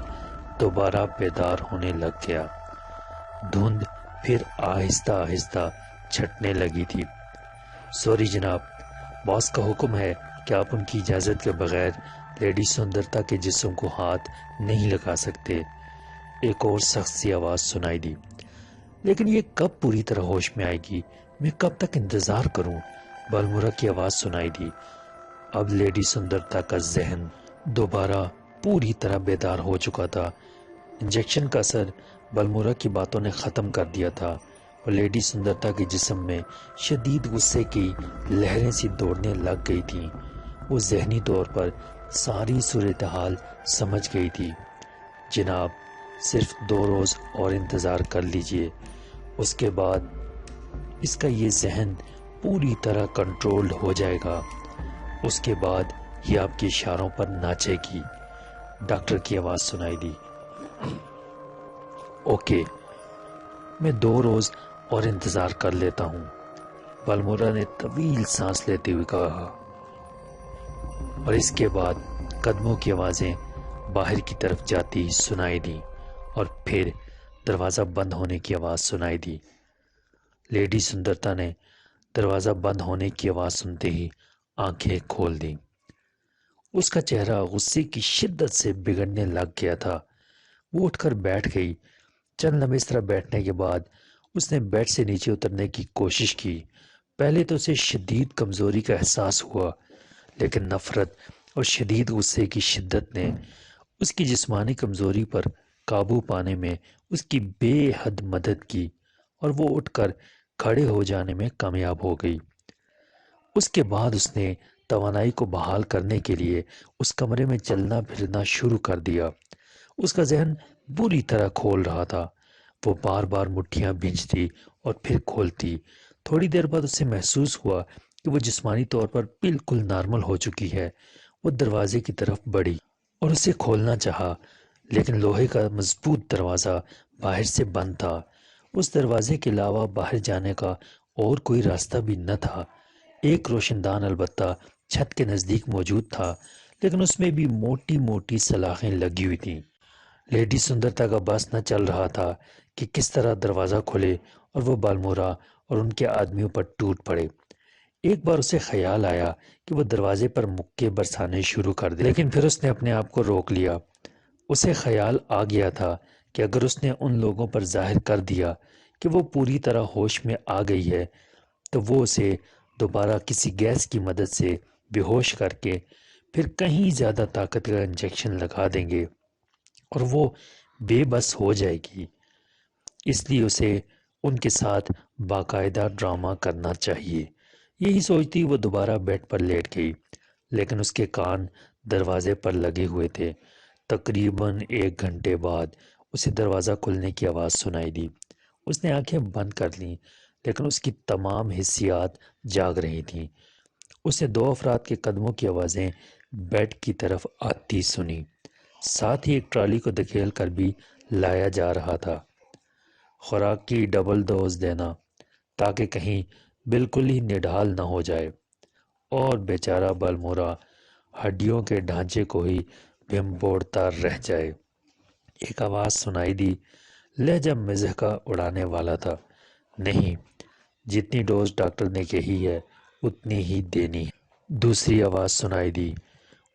دوبارہ بیدار ہونے لگ گیا۔ دھند پھر آہستہ آہستہ چھٹنے لگی تھی۔ سوری جناب، باس کا حکم ہے کہ آپ ان کی اجازت کے بغیر لیڈی سندرتا کے جسم کو ہاتھ نہیں لگا سکتے، ایک اور سخت سی آواز سنائی دی۔ لیکن یہ کب پوری طرح ہوش میں آئے گی؟ میں کب تک انتظار کروں؟ بالمورا کی آواز سنائی دی۔ اب لیڈی سندرتا کا ذہن دوبارہ پوری طرح بیدار ہو چکا تھا۔ انجیکشن کا اثر بالمورا کی باتوں نے ختم کر دیا تھا اور لیڈی سندرتا کے جسم میں شدید غصے کی لہریں سی دوڑنے لگ گئی تھیں۔ وہ ذہنی طور پر ساری صورتحال سمجھ گئی تھی۔ جناب، صرف 2 روز اور انتظار کر لیجئے، اس کے بعد اس کا یہ ذہن پوری طرح کنٹرولڈ ہو جائے گا، اس کے بعد یہ آپ کے اشاروں پر ناچے گی۔ ڈاکٹر کی آواز سنائی دی۔ اوکے، میں 2 روز اور انتظار کر لیتا ہوں، بالمورا نے طویل سانس لیتے ہوئے کہا، اور اس کے بعد قدموں کی آوازیں باہر کی طرف جاتی سنائی دی اور پھر دروازہ بند ہونے کی آواز سنائی دی۔ لیڈی سندرتا نے دروازہ بند ہونے کی آواز سنتے ہی آنکھیں کھول دیں۔ اس کا چہرہ غصے کی شدت سے بگڑنے لگ گیا تھا۔ وہ اٹھ کر بیٹھ گئی۔ چند لمحے اس طرح بیٹھنے کے بعد اس نے بیڈ سے نیچے اترنے کی کوشش کی۔ پہلے تو اسے شدید کمزوری کا احساس ہوا، لیکن نفرت اور شدید غصے کی شدت نے اس کی جسمانی کمزوری پر قابو پانے میں اس کی بے حد مدد کی اور وہ اٹھ کر کھڑے ہو جانے میں کامیاب ہو گئی۔ اس کے بعد اس نے توانائی کو بحال کرنے کے لیے اس کمرے میں چلنا پھرنا شروع کر دیا۔ اس کا ذہن بری طرح کھول رہا تھا۔ وہ بار بار مٹھیاں بھینجتی اور پھر کھولتی۔ تھوڑی دیر بعد اسے محسوس ہوا کہ وہ جسمانی طور پر بالکل نارمل ہو چکی ہے۔ وہ دروازے کی طرف بڑھی اور اسے کھولنا چاہا، لیکن لوہے کا مضبوط دروازہ باہر سے بند تھا۔ اس دروازے کے علاوہ باہر جانے کا اور کوئی راستہ بھی نہ تھا۔ ایک روشن دان البتہ چھت کے نزدیک موجود تھا، لیکن اس میں بھی موٹی موٹی سلاخیں لگی ہوئی تھیں۔ لیڈی سندرتا کا بس نہ چل رہا تھا کہ کس طرح دروازہ کھلے اور وہ بالمورا اور ان کے آدمیوں پر ٹوٹ پڑے۔ ایک بار اسے خیال آیا کہ وہ دروازے پر مکے برسانے شروع کر دے، لیکن پھر اس نے اپنے آپ کو روک لیا۔ اسے خیال آ گیا تھا کہ اگر اس نے ان لوگوں پر ظاہر کر دیا کہ وہ پوری طرح ہوش میں آ گئی ہے تو وہ اسے دوبارہ کسی گیس کی مدد سے بے ہوش کر کے پھر کہیں زیادہ طاقت کا انجیکشن لگا دیں گے اور وہ بے بس ہو جائے گی۔ اس لیے اسے ان کے ساتھ باقاعدہ ڈرامہ کرنا چاہیے۔ یہی سوچتی وہ دوبارہ بیڈ پر لیٹ گئی، لیکن اس کے کان دروازے پر لگے ہوئے تھے۔ تقریباً 1 گھنٹے بعد اسے دروازہ کھلنے کی آواز سنائی دی۔ اس نے آنکھیں بند کر لیں، لیکن اس کی تمام حسیات جاگ رہی تھیں۔ اس نے 2 افراد کے قدموں کی آوازیں بیڈ کی طرف آتی سنی، ساتھ ہی ایک ٹرالی کو دھکیل کر بھی لایا جا رہا تھا۔ خوراک کی ڈبل ڈوز دینا تاکہ کہیں بالکل ہی نڈھال نہ ہو جائے اور بیچارہ بالمورا ہڈیوں کے ڈھانچے کو ہی بھمبوڑتا رہ جائے۔ ایک آواز سنائی دی، لہجہ مزاح کا اڑانے والا تھا، نہیں، جتنی ڈوز ڈاکٹر نے کہی ہے اتنی ہی دینی ہے۔ دوسری آواز سنائی دی۔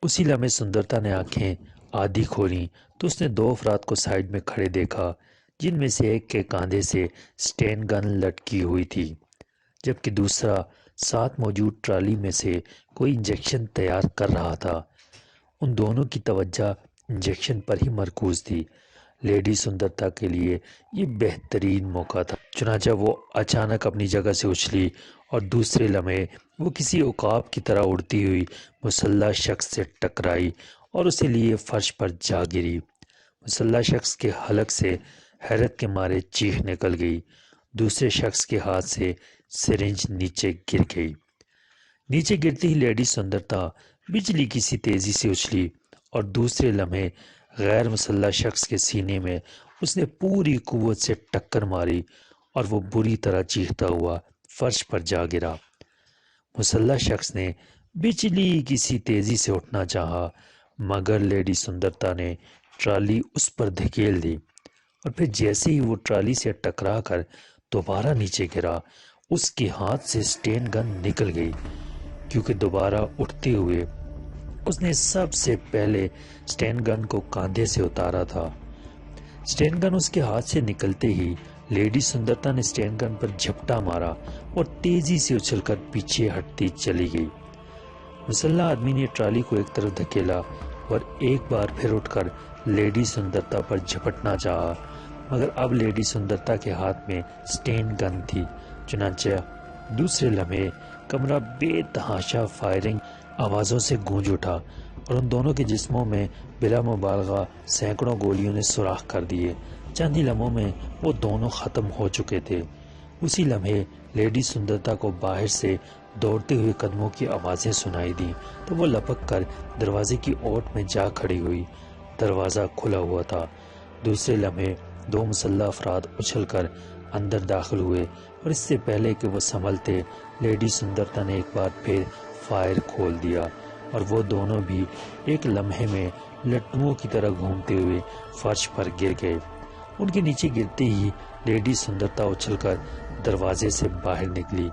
اسی لمحے سندرتا نے آنکھیں آدھی کھولیں تو اس نے 2 افراد کو سائیڈ میں کھڑے دیکھا، جن میں سے ایک کے کاندھے سے سٹین گن لٹکی ہوئی تھی، جبکہ دوسرا ساتھ موجود ٹرالی میں سے کوئی انجیکشن تیار کر رہا تھا۔ ان دونوں کی توجہ انجیکشن پر ہی مرکوز تھی۔ لیڈی سندرتا کے لیے یہ بہترین موقع تھا، چنانچہ وہ اچانک اپنی جگہ سے اچھلی اور دوسرے لمحے وہ کسی عقاب کی طرح اڑتی ہوئی مسلح شخص سے ٹکرائی اور اسے لیے فرش پر جا گری۔ مسلح شخص کے حلق سے حیرت کے مارے چیخ نکل گئی۔ دوسرے شخص کے ہاتھ سے سرنج نیچے گر گئی۔ نیچے گرتی ہی لیڈی سندرتا بجلی کی سی تیزی سے اچھلی اور دوسرے لمحے غیر مسلح شخص کے سینے میں اس نے پوری قوت سے ٹکر ماری اور وہ بری طرح چیختا ہوا فرش پر جا گرا۔ مسلح شخص نے بجلی کی سی تیزی سے اٹھنا چاہا، مگر لیڈی سندرتا نے ٹرالی اس پر دھکیل دی اور پھر جیسے ہی وہ ٹرالی سے ٹکرا کر دوبارہ نیچے گرا، اس کے ہاتھ سے سٹین گن نکل گئی، کیونکہ دوبارہ اٹھتے ہوئے اس نے سب سے پہلے سٹین گن کو کاندھے سے اتارا تھا۔ سٹین گن اس کے ہاتھ سے نکلتے ہی لیڈی سندرتا نے سٹین گن پر جھپٹا مارا اور تیزی سے اچھل کر پیچھے ہٹتی چلی گئی۔ مسلح آدمی نے ٹرالی کو ایک طرف دھکیلا اور ایک بار پھر اٹھ کر لیڈی سندرتا پر جھپٹنا چاہا، مگر اب لیڈی سندرتا کے ہاتھ میں سٹین گن تھی، چنانچہ دوسرے لمحے کمرہ بے تحاشا فائرنگ آوازوں سے گونج اٹھا اور ان دونوں کے جسموں میں بلا مبالغہ سینکڑوں گولیوں نے سوراخ کر دیے۔ چند ہی لمحوں میں وہ دونوں ختم ہو چکے تھے۔ اسی لمحے لیڈی سندرتا کو باہر سے دوڑتے ہوئے قدموں کی آوازیں سنائی دیں تو وہ لپک کر دروازے کی اوٹ میں جا کھڑی ہوئی۔ دروازہ کھلا ہوا تھا۔ دوسرے لمحے 2 مسلح افراد اچھل کر اندر داخل ہوئے اور اس سے پہلے کہ وہ سنبھلتے، لیڈی سندرتا نے ایک بار پھر فائر کھول دیا اور وہ دونوں بھی ایک لمحے میں لٹوؤں کی طرح گھومتے ہوئے فرش پر گر گئے۔ ان کے نیچے گرتے ہی لیڈی سندرتا اچھل کر دروازے سے باہر نکلی۔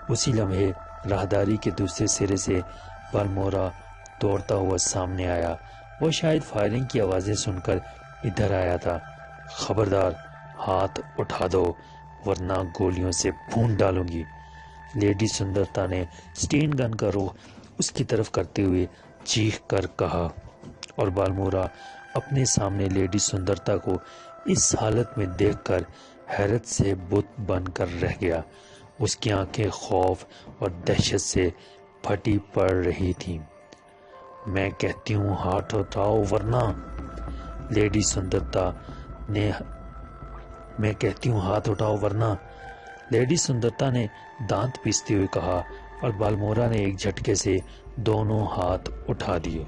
اسی لمحے راہداری کے دوسرے سرے سے بالمورا دوڑتا ہوا سامنے آیا۔ وہ شاید فائرنگ کی آوازیں سن کر ادھر آیا تھا۔ خبردار، ہاتھ اٹھا دو ورنہ گولیوں سے بھون ڈالوں گی، لیڈی سندرتا نے سٹین گن کا رخ اس کی طرف کرتے ہوئے چیخ کر کہا، اور بالمورا اپنے سامنے لیڈی سندرتا کو اس حالت میں دیکھ کر حیرت سے بت بن کر رہ گیا۔ اس کی آنکھیں خوف اور دہشت سے پھٹی پڑ رہی تھیں۔ میں کہتی ہوں ہاتھ اٹھاؤ ورنہ، لیڈی سندرتا نے میں کہتی ہوں ہاتھ اٹھاؤ ورنہ، لیڈی سندرتا نے دانت پیستے ہوئے کہا، اور بالمورا نے ایک جھٹکے سے دونوں ہاتھ اٹھا دیے۔